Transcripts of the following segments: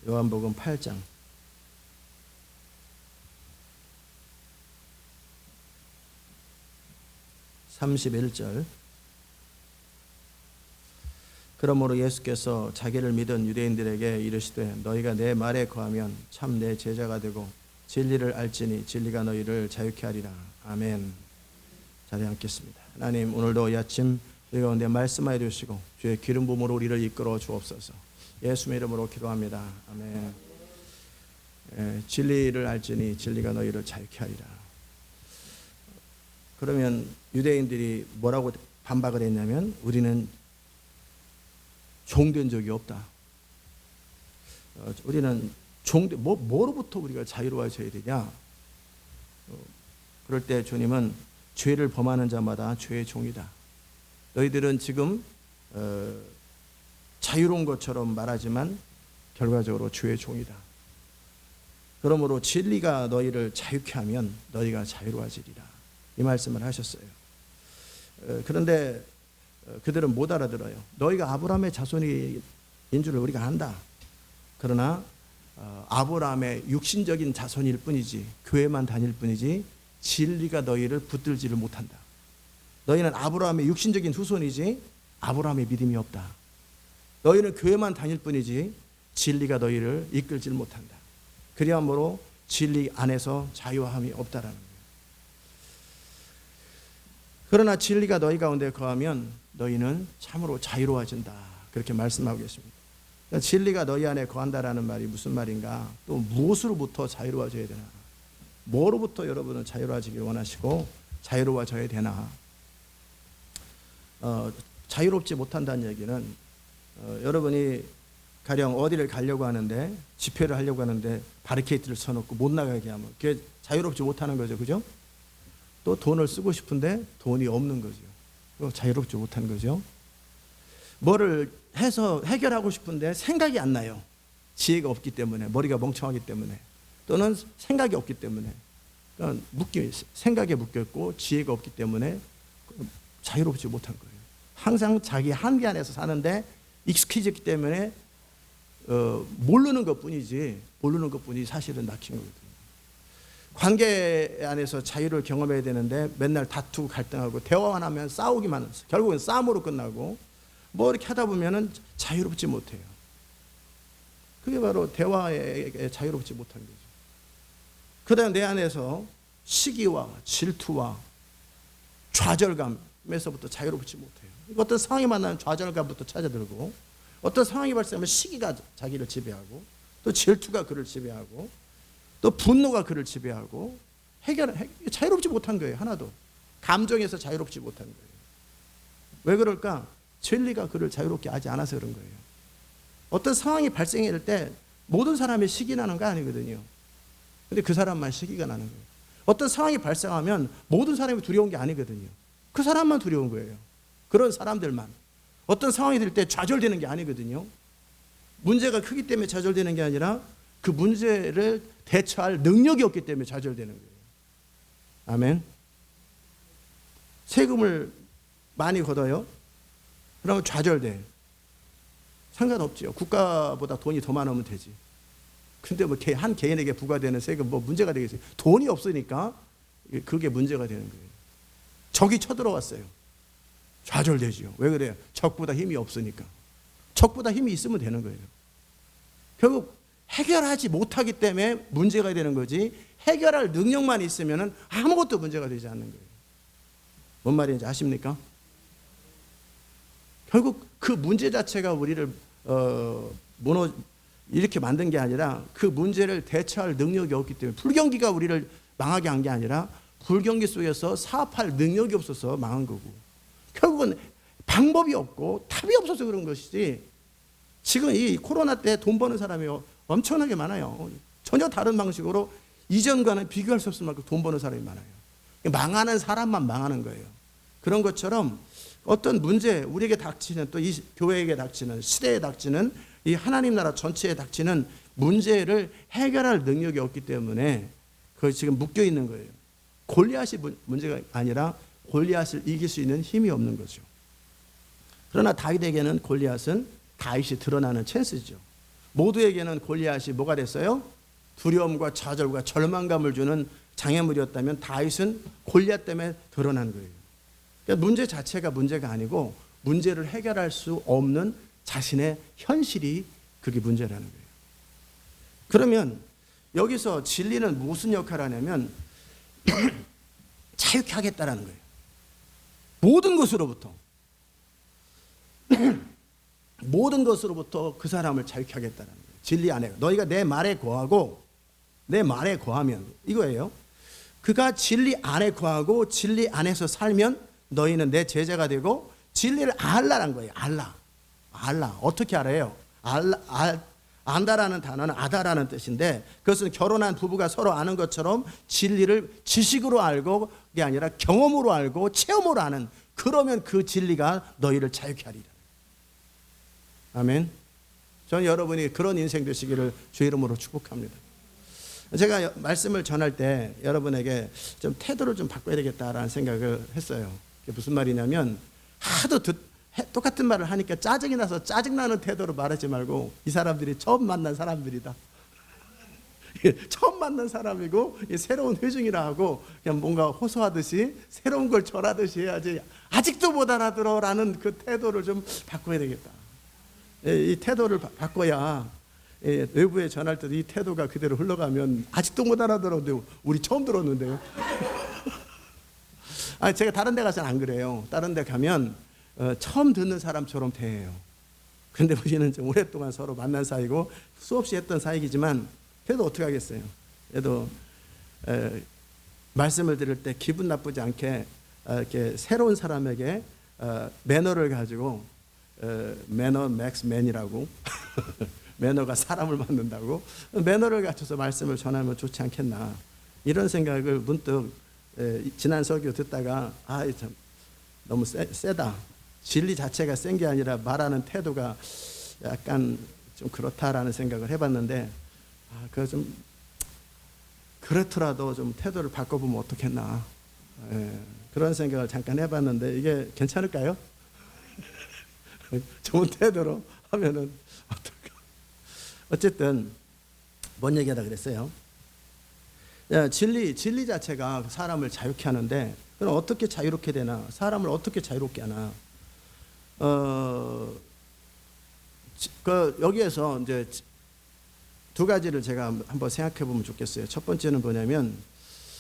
요한복음 8장 31절. 그러므로 예수께서 자기를 믿은 유대인들에게 이르시되 너희가 내 말에 거하면 참 내 제자가 되고 진리를 알지니 진리가 너희를 자유케 하리라. 아멘. 자리에 앉겠습니다. 하나님, 오늘도 이 아침 우리 가운데 말씀하여 주시고 주의 기름 부음으로 우리를 이끌어 주옵소서. 예수의 이름으로 기도합니다. 아멘. 진리를 알지니 진리가 너희를 자유케 하리라. 그러면 유대인들이 뭐라고 반박을 했냐면 우리는 종된 적이 없다. 우리는 뭐로부터 우리가 자유로워져야 되냐? 그럴 때 주님은 죄를 범하는 자마다 죄의 종이다. 너희들은 지금 자유로운 것처럼 말하지만 결과적으로 죄의 종이다. 그러므로 진리가 너희를 자유케 하면 너희가 자유로워지리라. 이 말씀을 하셨어요. 그런데 그들은 못 알아들어요. 너희가 아브라함의 자손인 줄을 우리가 안다. 그러나 아브라함의 육신적인 자손일 뿐이지, 교회만 다닐 뿐이지 진리가 너희를 붙들지를 못한다. 너희는 아브라함의 육신적인 후손이지 아브라함의 믿음이 없다. 너희는 교회만 다닐 뿐이지 진리가 너희를 이끌지를 못한다. 그리함으로 진리 안에서 자유함이 없다라는 거예요. 그러나 진리가 너희 가운데 거하면 너희는 참으로 자유로워진다. 그렇게 말씀하고 계십니다. 그러니까 진리가 너희 안에 거한다라는 말이 무슨 말인가? 또 무엇으로부터 자유로워져야 되나? 뭐로부터 여러분은 자유로워지길 원하시고 자유로워져야 되나? 자유롭지 못한다는 얘기는 여러분이 가령 어디를 가려고 하는데, 집회를 하려고 하는데 바리케이트를 쳐놓고 못 나가게 하면 그게 자유롭지 못하는 거죠. 그죠? 또 돈을 쓰고 싶은데 돈이 없는 거죠. 그거 자유롭지 못한 거죠. 뭐를 해서 해결하고 싶은데 생각이 안 나요. 지혜가 없기 때문에, 머리가 멍청하기 때문에, 또는 생각이 없기 때문에. 그러니까 생각에 묶였고 지혜가 없기 때문에 자유롭지 못한 거예요. 항상 자기 한계 안에서 사는데 익숙해졌기 때문에 모르는 것뿐이지 사실은 낙힌 거거든요. 관계 안에서 자유를 경험해야 되는데 맨날 다투고 갈등하고 대화만 하면 싸우기만 해서 결국은 싸움으로 끝나고 뭐 이렇게 하다 보면은 자유롭지 못해요. 그게 바로 대화에 자유롭지 못한 거죠. 그다음 내 안에서 시기와 질투와 좌절감에서부터 자유롭지 못해요. 어떤 상황이 만나면 좌절감부터 찾아들고, 어떤 상황이 발생하면 시기가 자기를 지배하고, 또 질투가 그를 지배하고, 또 분노가 그를 지배하고, 자유롭지 못한 거예요. 하나도. 감정에서 자유롭지 못한 거예요. 왜 그럴까? 진리가 그를 자유롭게 하지 않아서 그런 거예요. 어떤 상황이 발생할 때 모든 사람이 시기 나는 거 아니거든요. 근데 그 사람만 시기가 나는 거예요. 어떤 상황이 발생하면 모든 사람이 두려운 게 아니거든요. 그 사람만 두려운 거예요. 그런 사람들만. 어떤 상황이 될 때 좌절되는 게 아니거든요. 문제가 크기 때문에 좌절되는 게 아니라 그 문제를 대처할 능력이 없기 때문에 좌절되는 거예요. 아멘. 세금을 많이 걷어요. 그러면 좌절돼. 상관없지요. 국가보다 돈이 더 많으면 되지. 근데 뭐 한 개인에게 부과되는 세금 뭐 문제가 되겠어요. 돈이 없으니까 그게 문제가 되는 거예요. 적이 쳐들어왔어요. 좌절되지요. 왜 그래요? 적보다 힘이 없으니까. 적보다 힘이 있으면 되는 거예요. 결국 해결하지 못하기 때문에 문제가 되는 거지, 해결할 능력만 있으면 아무것도 문제가 되지 않는 거예요. 뭔 말인지 아십니까? 결국 그 문제 자체가 우리를 이렇게 만든 게 아니라 그 문제를 대처할 능력이 없기 때문에, 불경기가 우리를 망하게 한 게 아니라 불경기 속에서 사업할 능력이 없어서 망한 거고, 결국은 방법이 없고 답이 없어서 그런 것이지, 지금 이 코로나 때 돈 버는 사람이 엄청나게 많아요. 전혀 다른 방식으로 이전과는 비교할 수 없을 만큼 돈 버는 사람이 많아요. 망하는 사람만 망하는 거예요. 그런 것처럼 어떤 문제, 우리에게 닥치는, 또 이 교회에게 닥치는, 시대에 닥치는, 이 하나님 나라 전체에 닥치는 문제를 해결할 능력이 없기 때문에 그것이 지금 묶여 있는 거예요. 골리앗이 문제가 아니라 골리앗을 이길 수 있는 힘이 없는 거죠. 그러나 다윗에게는 골리앗은 다윗이 드러나는 찬스죠. 모두에게는 골리앗이 뭐가 됐어요? 두려움과 좌절과 절망감을 주는 장애물이었다면 다윗은 골리앗 때문에 드러난 거예요. 그러니까 문제 자체가 문제가 아니고 문제를 해결할 수 없는 자신의 현실이 그게 문제라는 거예요. 그러면 여기서 진리는 무슨 역할을 하냐면 자유케 하겠다라는 거예요. 모든 것으로부터 모든 것으로부터 그 사람을 자유케 하겠다는 거예요. 진리 안에 너희가 내 말에 거하고 내 말에 거하면 이거예요. 그가 진리 안에 거하고 진리 안에서 살면 너희는 내 제자가 되고 진리를 알라란 거예요. 알라. 어떻게 알아요? 안다라는 단어는 아다라는 뜻인데 그것은 결혼한 부부가 서로 아는 것처럼 진리를 지식으로 알고 그게 아니라 경험으로 알고 체험으로 아는, 그러면 그 진리가 너희를 자유케 하리라. 아멘. 저는 여러분이 그런 인생 되시기를 주의 이름으로 축복합니다. 제가 말씀을 전할 때 여러분에게 좀 태도를 좀 바꿔야 되겠다라는 생각을 했어요. 그게 무슨 말이냐면 하도 똑같은 말을 하니까 짜증이 나서 짜증나는 태도로 말하지 말고 이 사람들이 처음 만난 사람들이다. 처음 만난 사람이고 새로운 회중이라 하고 그냥 뭔가 호소하듯이 새로운 걸 전하듯이 해야지 아직도 못 알아들어라는 그 태도를 좀 바꿔야 되겠다. 이 태도를 바꿔야 외부에 전할 때도 이 태도가 그대로 흘러가면 아직도 못 알아들었는데 우리 처음 들었는데요. 제가 다른 데 가서는 안 그래요. 다른 데 가면 처음 듣는 사람처럼 대해요. 근데 우리는 좀 오랫동안 서로 만난 사이고 수없이 했던 사이이지만 그래도 어떻게 하겠어요. 그래도 말씀을 들을 때 기분 나쁘지 않게 이렇게 새로운 사람에게 매너를 가지고 매너 맥스 맨이라고 매너가 사람을 만든다고 매너를 갖춰서 말씀을 전하면 좋지 않겠나 이런 생각을 문득 지난 설교 듣다가 참 너무 세다. 진리 자체가 센 게 아니라 말하는 태도가 약간 좀 그렇다라는 생각을 해봤는데 그거 좀 그렇더라도 좀 태도를 바꿔보면 어떻겠나 그런 생각을 잠깐 해봤는데 이게 괜찮을까요? 좋은 태도로 하면은 어떨까? 어쨌든 뭔 얘기하다 그랬어요? 진리 자체가 사람을 자유케 하는데 그럼 어떻게 자유롭게 되나? 사람을 어떻게 자유롭게 하나? 여기에서 이제 두 가지를 제가 한번 생각해 보면 좋겠어요. 첫 번째는 뭐냐면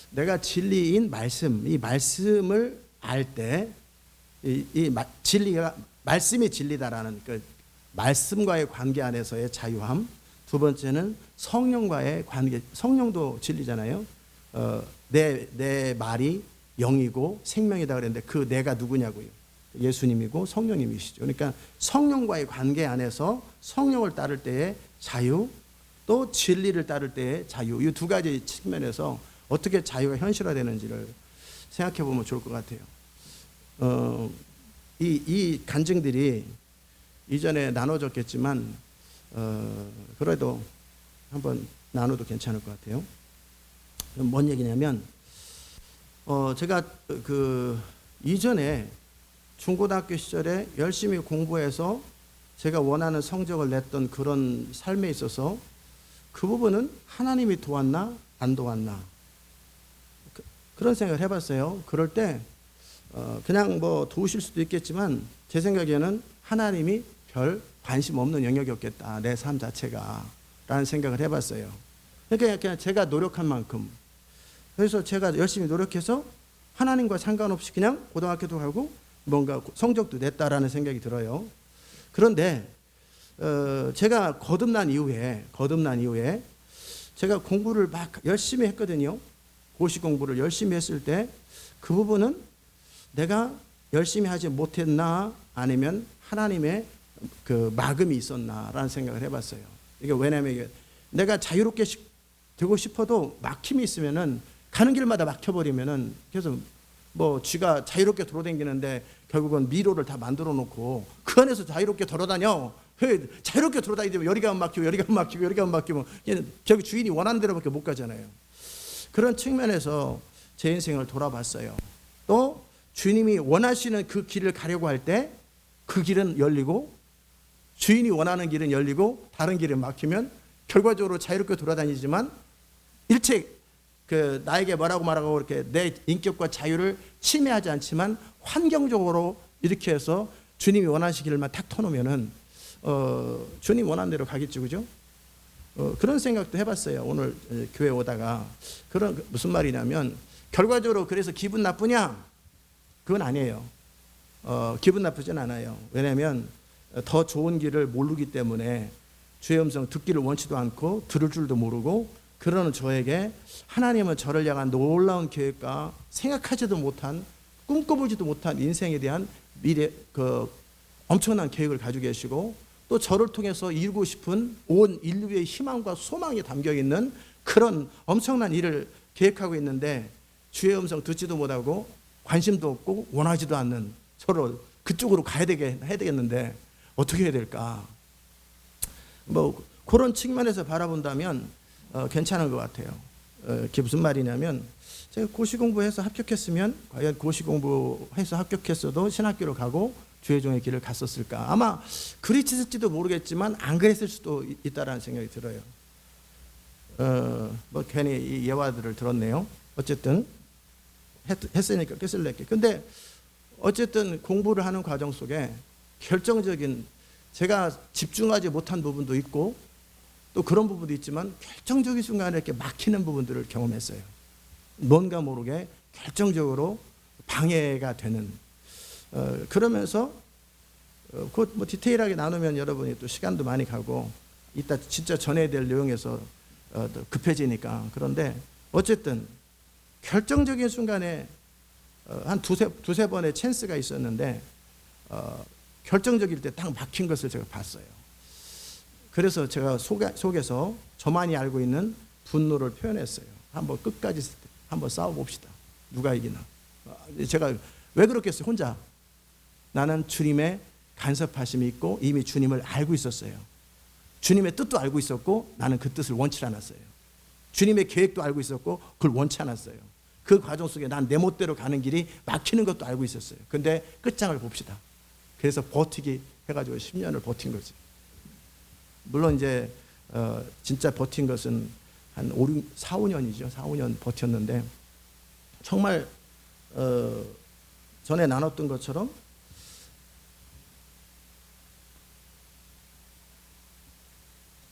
내가 진리인 말씀, 이 말씀을 알 때 진리가 말씀이 진리다라는 그 말씀과의 관계 안에서의 자유함. 두 번째는 성령과의 관계. 성령도 진리잖아요. 내 말이 영이고 생명이다 그랬는데 그 내가 누구냐고요. 예수님이고 성령님이시죠. 그러니까 성령과의 관계 안에서 성령을 따를 때의 자유, 또 진리를 따를 때의 자유, 이 두 가지 측면에서 어떻게 자유가 현실화되는지를 생각해 보면 좋을 것 같아요. 이 간증들이 이전에 나눠졌겠지만 그래도 한번 나눠도 괜찮을 것 같아요. 뭔 얘기냐면 제가 이전에 중고등학교 시절에 열심히 공부해서 제가 원하는 성적을 냈던 그런 삶에 있어서 그 부분은 하나님이 도왔나 안 도왔나 그런 생각을 해봤어요. 그럴 때 그냥 뭐 도우실 수도 있겠지만 제 생각에는 하나님이 별 관심 없는 영역이었겠다. 내 삶 자체가 라는 생각을 해봤어요. 그러니까 그냥 제가 노력한 만큼 그래서 제가 열심히 노력해서 하나님과 상관없이 그냥 고등학교도 가고 뭔가 성적도 냈다라는 생각이 들어요. 그런데 제가 거듭난 이후에 제가 공부를 막 열심히 했거든요. 고시 공부를 열심히 했을 때 그 부분은 내가 열심히 하지 못했나 아니면 하나님의 그 막음이 있었나라는 생각을 해봤어요. 이게 왜냐하면 이게 내가 자유롭게 되고 싶어도 막힘이 있으면은 가는 길마다 막혀버리면은 계속 뭐 쥐가 자유롭게 돌아다니는데 결국은 미로를 다 만들어 놓고 그 안에서 자유롭게 돌아다녀. 자유롭게 돌아다니면 여기 가면 막히고 여기 가면 막히고 여기 가면 막히고 결국 주인이 원하는 대로밖에 못 가잖아요. 그런 측면에서 제 인생을 돌아봤어요. 또 주님이 원하시는 그 길을 가려고 할 때 그 길은 열리고 주인이 원하는 길은 열리고 다른 길은 막히면 결과적으로 자유롭게 돌아다니지만 일체 나에게 뭐라고 말하고 이렇게 내 인격과 자유를 침해하지 않지만 환경적으로 이렇게 해서 주님이 원하시는 길만 탁 터놓으면은 주님 원하는 대로 가겠죠, 그죠? 그런 생각도 해봤어요. 오늘 교회 오다가 그런 무슨 말이냐면 결과적으로 그래서 기분 나쁘냐? 그건 아니에요. 기분 나쁘진 않아요. 왜냐하면 더 좋은 길을 모르기 때문에 주의 음성 듣기를 원치도 않고 들을 줄도 모르고 그러는 저에게 하나님은 저를 향한 놀라운 계획과 생각하지도 못한 꿈꿔보지도 못한 인생에 대한 미래 엄청난 계획을 가지고 계시고 또 저를 통해서 이루고 싶은 온 인류의 희망과 소망이 담겨 있는 그런 엄청난 일을 계획하고 있는데 주의 음성 듣지도 못하고 관심도 없고 원하지도 않는 저를 그쪽으로 해야 되겠는데 어떻게 해야 될까? 뭐 그런 측면에서 바라본다면 괜찮은 것 같아요. 그게 무슨 말이냐면 제가 고시 공부해서 합격했으면 과연 고시 공부해서 합격했어도 신학교로 가고 주의 종의 길을 갔었을까? 아마 그랬을지도 모르겠지만 안 그랬을 수도 있다라는 생각이 들어요. 뭐 괜히 이 예화들을 들었네요. 어쨌든 했으니까 끝을 냈게. 근데 어쨌든 공부를 하는 과정 속에 결정적인 제가 집중하지 못한 부분도 있고 또 그런 부분도 있지만 결정적인 순간에 이렇게 막히는 부분들을 경험했어요. 뭔가 모르게 결정적으로 방해가 되는 그러면서 곧 뭐 디테일하게 나누면 여러분이 또 시간도 많이 가고 이따 진짜 전해야 될 내용에서 또 급해지니까 그런데 어쨌든 결정적인 순간에 한 두세 번의 찬스가 있었는데 결정적일 때 딱 막힌 것을 제가 봤어요. 그래서 제가 속에서 저만이 알고 있는 분노를 표현했어요. 한번 끝까지 한번 싸워봅시다. 누가 이기나. 제가 왜 그렇겠어요? 혼자. 나는 주님의 간섭하심이 있고 이미 주님을 알고 있었어요. 주님의 뜻도 알고 있었고 나는 그 뜻을 원치 않았어요. 주님의 계획도 알고 있었고 그걸 원치 않았어요. 그 과정 속에 난 내 멋대로 가는 길이 막히는 것도 알고 있었어요. 근데 끝장을 봅시다. 그래서 버티기 해가지고 10년을 버틴 거지. 물론 이제 진짜 버틴 것은 한 4, 5년이죠. 4, 5년 버텼는데 정말 전에 나눴던 것처럼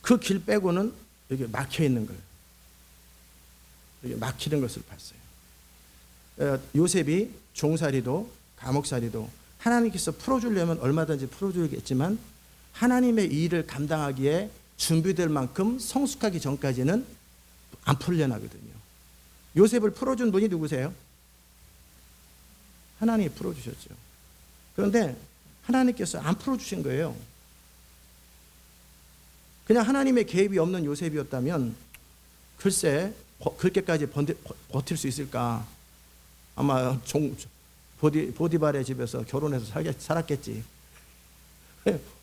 그 길 빼고는 여기 막혀 있는 거예요. 여기 막히는 것을 봤어요. 요셉이 종살이도 감옥살이도 하나님께서 풀어주려면 얼마든지 풀어주겠지만 하나님의 일을 감당하기에 준비될 만큼 성숙하기 전까지는 안 풀려나거든요. 요셉을 풀어준 분이 누구세요? 하나님이 풀어주셨죠. 그런데 하나님께서 안 풀어주신 거예요. 그냥 하나님의 개입이 없는 요셉이었다면 글쎄 그렇게까지 버틸 수 있을까? 아마 보디발의 집에서 결혼해서 살았겠지.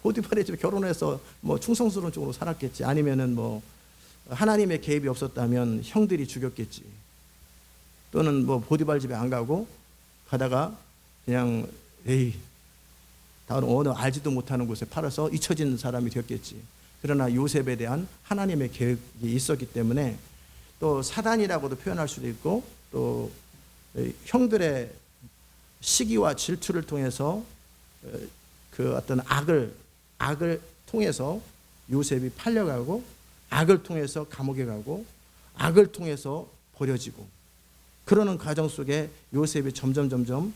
보디발의 집에 결혼해서 뭐 충성스러운 쪽으로 살았겠지. 아니면은 뭐 하나님의 개입이 없었다면 형들이 죽였겠지. 또는 뭐 보디발 집에 안 가다가 그냥 다른 어느 알지도 못하는 곳에 팔아서 잊혀진 사람이 되었겠지. 그러나 요셉에 대한 하나님의 계획이 있었기 때문에 또 사단이라고도 표현할 수도 있고 또 형들의 시기와 질투를 통해서 그 어떤 악을 통해서 요셉이 팔려가고 악을 통해서 감옥에 가고 악을 통해서 버려지고 그러는 과정 속에 요셉이 점점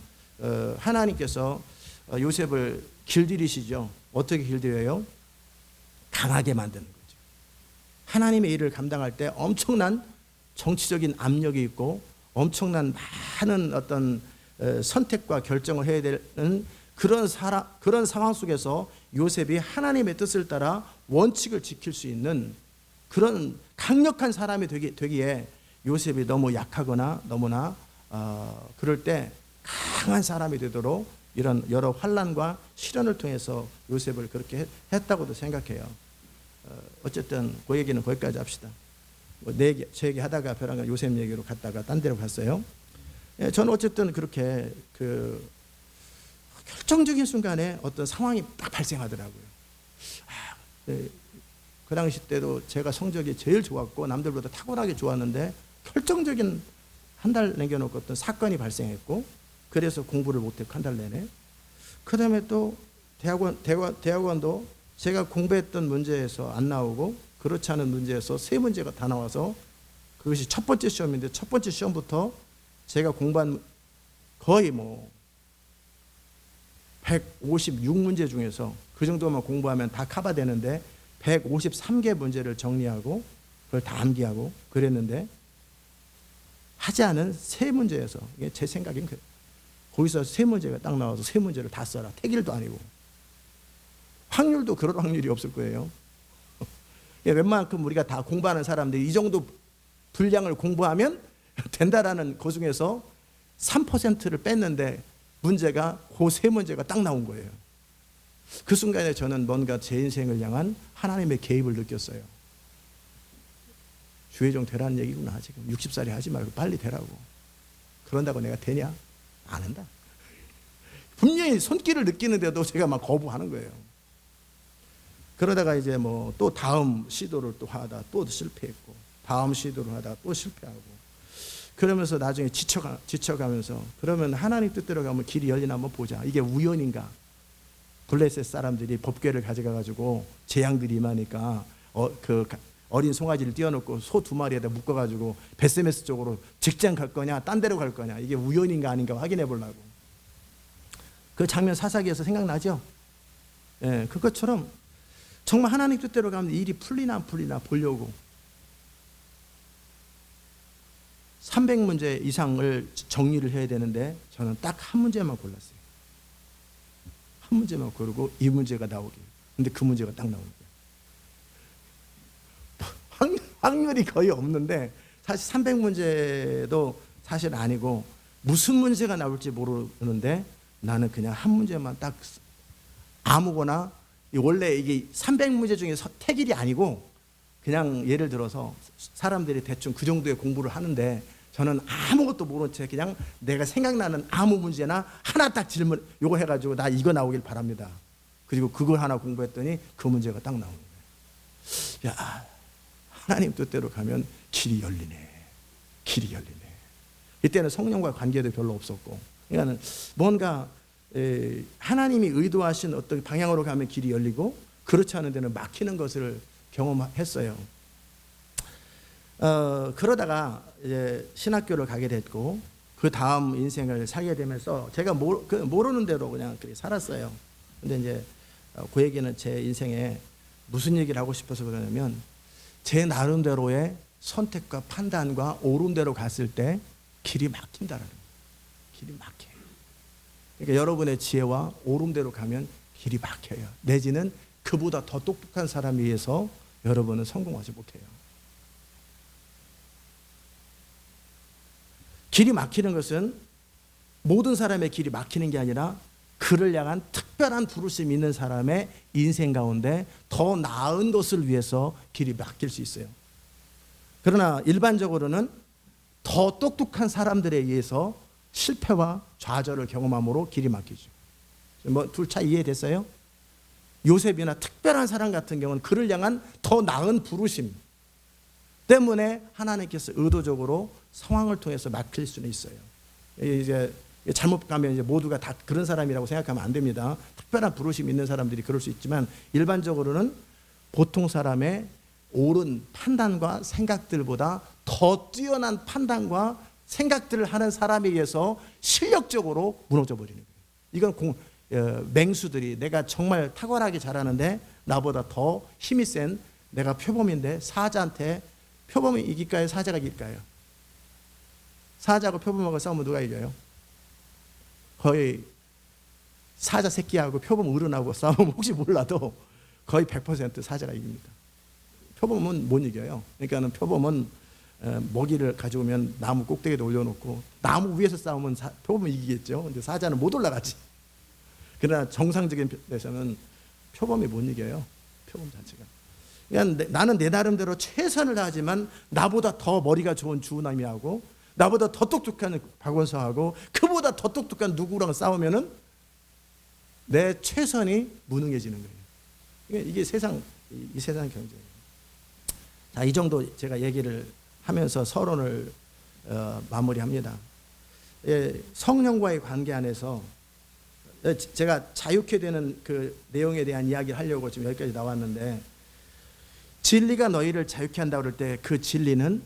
하나님께서 요셉을 길들이시죠. 어떻게 길들여요? 강하게 만드는 거죠. 하나님의 일을 감당할 때 엄청난 정치적인 압력이 있고 엄청난 많은 어떤 선택과 결정을 해야 되는 그런 상황 속에서 요셉이 하나님의 뜻을 따라 원칙을 지킬 수 있는 그런 강력한 사람이 되기에 요셉이 너무 약하거나 너무나 그럴 때 강한 사람이 되도록 이런 여러 환난과 시련을 통해서 요셉을 그렇게 했다고도 생각해요. 어쨌든 그 얘기는 거기까지 합시다. 제 얘기 하다가 벼랑간 요셉 얘기로 갔다가 딴 데로 갔어요. 저는 어쨌든 그렇게 결정적인 순간에 어떤 상황이 딱 발생하더라고요. 예, 그 당시 때도 제가 성적이 제일 좋았고 남들보다 탁월하게 좋았는데 결정적인 한 달 남겨놓고 어떤 사건이 발생했고 그래서 공부를 못했고 한 달 내내. 그 다음에 또 대학원도 제가 공부했던 문제에서 안 나오고 그렇지 않은 문제에서 세 문제가 다 나와서 그것이 첫 번째 시험인데 첫 번째 시험부터 제가 공부한 거의 뭐 156문제 중에서 그 정도만 공부하면 다 커버되는데 153개 문제를 정리하고 그걸 다 암기하고 그랬는데 하지 않은 세 문제에서 이게 제 생각인 거예요. 거기서 세 문제가 딱 나와서 세 문제를 다 써라. 택일도 아니고. 확률도 그럴 확률이 없을 거예요. 웬만큼 우리가 다 공부하는 사람들이 이 정도 분량을 공부하면 된다라는 그 중에서 3%를 뺐는데 문제가 그 세 문제가 딱 나온 거예요. 그 순간에 저는 뭔가 제 인생을 향한 하나님의 개입을 느꼈어요. 주의종 되라는 얘기구나. 지금 60살이 하지 말고 빨리 되라고. 그런다고 내가 되냐? 안 한다. 분명히 손길을 느끼는데도 제가 막 거부하는 거예요. 그러다가 이제 뭐 또 다음 시도를 또 하다 또 실패했고 다음 시도를 하다가 또 실패하고 그러면서 나중에 지쳐가면서 그러면 하나님 뜻대로 가면 길이 열리나 한번 보자. 이게 우연인가? 블레셋 사람들이 법궤를 가져가가지고 재앙들이 임하니까 어린 송아지를 띄워놓고 소 2마리에다 묶어가지고 베세메스 쪽으로 직장 갈 거냐 딴 데로 갈 거냐 이게 우연인가 아닌가 확인해 보려고. 그 장면 사사기에서 생각나죠? 예, 그것처럼 정말 하나님 뜻대로 가면 일이 풀리나 안 풀리나 보려고 300문제 이상을 정리를 해야 되는데 저는 딱 한 문제만 골랐어요. 한 문제만 고르고 이 문제가 나오길. 근데 그 문제가 딱 나오는 거예요. 확률이 거의 없는데 사실 300문제도 사실 아니고 무슨 문제가 나올지 모르는데 나는 그냥 한 문제만 딱 아무거나 원래 이게 300문제 중에 택일이 아니고 그냥 예를 들어서 사람들이 대충 그 정도의 공부를 하는데 저는 아무것도 모른 채 그냥 내가 생각나는 아무 문제나 하나 딱 질문 요거 해가지고 나 이거 나오길 바랍니다. 그리고 그걸 하나 공부했더니 그 문제가 딱 나오는 거예요. 야, 하나님 뜻대로 가면 길이 열리네. 길이 열리네. 이때는 성령과 관계도 별로 없었고 그러니까 뭔가 하나님이 의도하신 어떤 방향으로 가면 길이 열리고 그렇지 않은 데는 막히는 것을 경험했어요. 그러다가 이제 신학교를 가게 됐고 그 다음 인생을 살게 되면서 제가 모르는 대로 그냥 그렇게 살았어요. 근데 이제 그 얘기는 제 인생에 무슨 얘기를 하고 싶어서 그러냐면 제 나름대로의 선택과 판단과 옳은 대로 갔을 때 길이 막힌다라는 거예요. 길이 막혀요. 그러니까 여러분의 지혜와 옳은 대로 가면 길이 막혀요. 내지는 그보다 더 똑똑한 사람에 의해서 여러분은 성공하지 못해요. 길이 막히는 것은 모든 사람의 길이 막히는 게 아니라 그를 향한 특별한 부르심이 있는 사람의 인생 가운데 더 나은 것을 위해서 길이 막힐 수 있어요. 그러나 일반적으로는 더 똑똑한 사람들에 의해서 실패와 좌절을 경험함으로 길이 막히죠. 뭐 둘 차 이해됐어요? 요셉이나 특별한 사람 같은 경우는 그를 향한 더 나은 부르심 때문에 하나님께서 의도적으로 상황을 통해서 막힐 수는 있어요. 이제 잘못 가면 이제 모두가 다 그런 사람이라고 생각하면 안 됩니다. 특별한 부르심이 있는 사람들이 그럴 수 있지만 일반적으로는 보통 사람의 옳은 판단과 생각들보다 더 뛰어난 판단과 생각들을 하는 사람에 의해서 실력적으로 무너져 버리는 거예요. 이건 맹수들이 내가 정말 탁월하게 잘하는데 나보다 더 힘이 센 내가 표범인데 사자한테 표범이 이길까요? 사자가 이길까요? 사자하고 표범하고 싸우면 누가 이겨요? 거의 사자 새끼하고 표범 어른하고 싸우면 혹시 몰라도 거의 100% 사자가 이깁니다. 표범은 못 이겨요. 그러니까는 표범은 먹이를 가져오면 나무 꼭대기에 올려놓고 나무 위에서 싸우면 표범은 이기겠죠. 근데 사자는 못 올라가지. 그러나 정상적인 데서는 표범이 못 이겨요. 표범 자체가. 그러니까 나는 내 나름대로 최선을 다하지만 나보다 더 머리가 좋은 주우남이하고 나보다 더 똑똑한 박원서하고 그보다 더 똑똑한 누구랑 싸우면은 내 최선이 무능해지는 거예요. 이게 세상 이 세상 경제예요. 자, 이 정도 제가 얘기를 하면서 서론을 마무리합니다. 예, 성령과의 관계 안에서 제가 자유케 되는 그 내용에 대한 이야기를 하려고 지금 여기까지 나왔는데, 진리가 너희를 자유케 한다고 그럴 때 그 진리는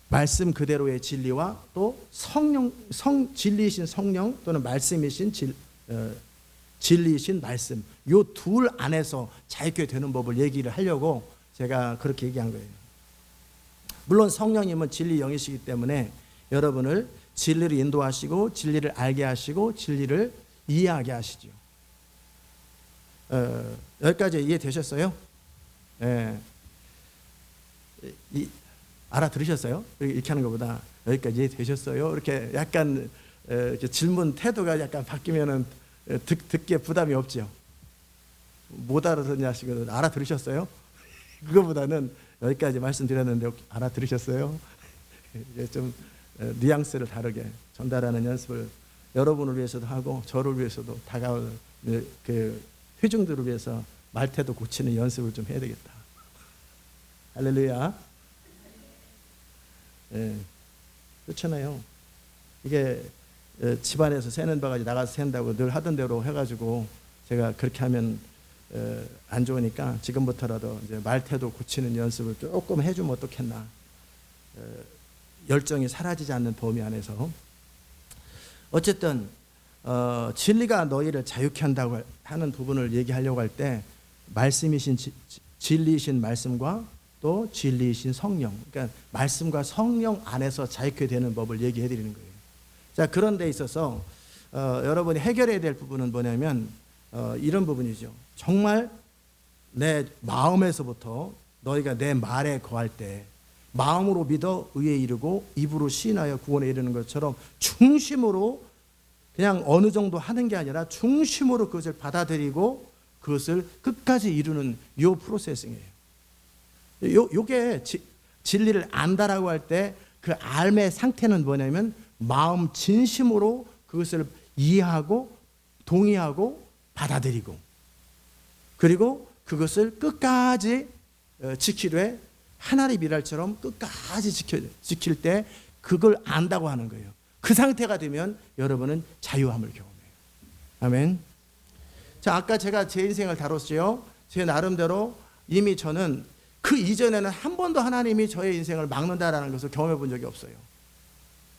말씀 그대로의 진리와 또 진리이신 성령 또는 말씀이신 진리이신 말씀, 요 둘 안에서 자유케 되는 법을 얘기를 하려고 제가 그렇게 얘기한 거예요. 물론 성령님은 진리 영이시기 때문에 여러분을 진리를 인도하시고 진리를 알게 하시고 진리를 이해하게 하시죠. 여기까지 이해되셨어요? 예. 알아들으셨어요? 이렇게 하는 것보다 여기까지 이해되셨어요? 이렇게 약간 이렇게 질문 태도가 약간 바뀌면은 듣기에 부담이 없죠. 못 알아듣냐 하시거든. 알아들으셨어요? 그거보다는 여기까지 말씀드렸는데 알아들으셨어요? 좀 뉘앙스를 다르게 전달하는 연습을 여러분을 위해서도 하고 저를 위해서도 다가올 그 회중들을 위해서 말태도 고치는 연습을 좀 해야 되겠다. 할렐루야. 예, 그렇잖아요. 이게 집안에서 새는 바가지 나가서 샌다고 늘 하던 대로 해가지고 제가 그렇게 하면 안 좋으니까 지금부터라도 이제 말태도 고치는 연습을 조금 해주면 어떻겠나. 열정이 사라지지 않는 범위 안에서. 어쨌든 진리가 너희를 자유케 한다고 하는 부분을 얘기하려고 할 때 말씀이신 진리이신 말씀과 또 진리이신 성령, 그러니까 말씀과 성령 안에서 자유케 되는 법을 얘기해 드리는 거예요. 자, 그런 데 있어서 여러분이 해결해야 될 부분은 뭐냐면 이런 부분이죠. 정말 내 마음에서부터 너희가 내 말에 거할 때 마음으로 믿어 의에 이르고 입으로 시인하여 구원에 이르는 것처럼 중심으로 그냥 어느 정도 하는 게 아니라 중심으로 그것을 받아들이고 그것을 끝까지 이루는 요 프로세싱이에요. 요게 진리를 안다라고 할 때 그 삶의 상태는 뭐냐면 마음 진심으로 그것을 이해하고 동의하고 받아들이고 그리고 그것을 끝까지 지키되 하나님 일할처럼 끝까지 지킬 때 그걸 안다고 하는 거예요. 그 상태가 되면 여러분은 자유함을 경험해요. 아멘. 자, 아까 제가 제 인생을 다뤘죠. 제 나름대로 이미 저는 그 이전에는 한 번도 하나님이 저의 인생을 막는다라는 것을 경험해 본 적이 없어요.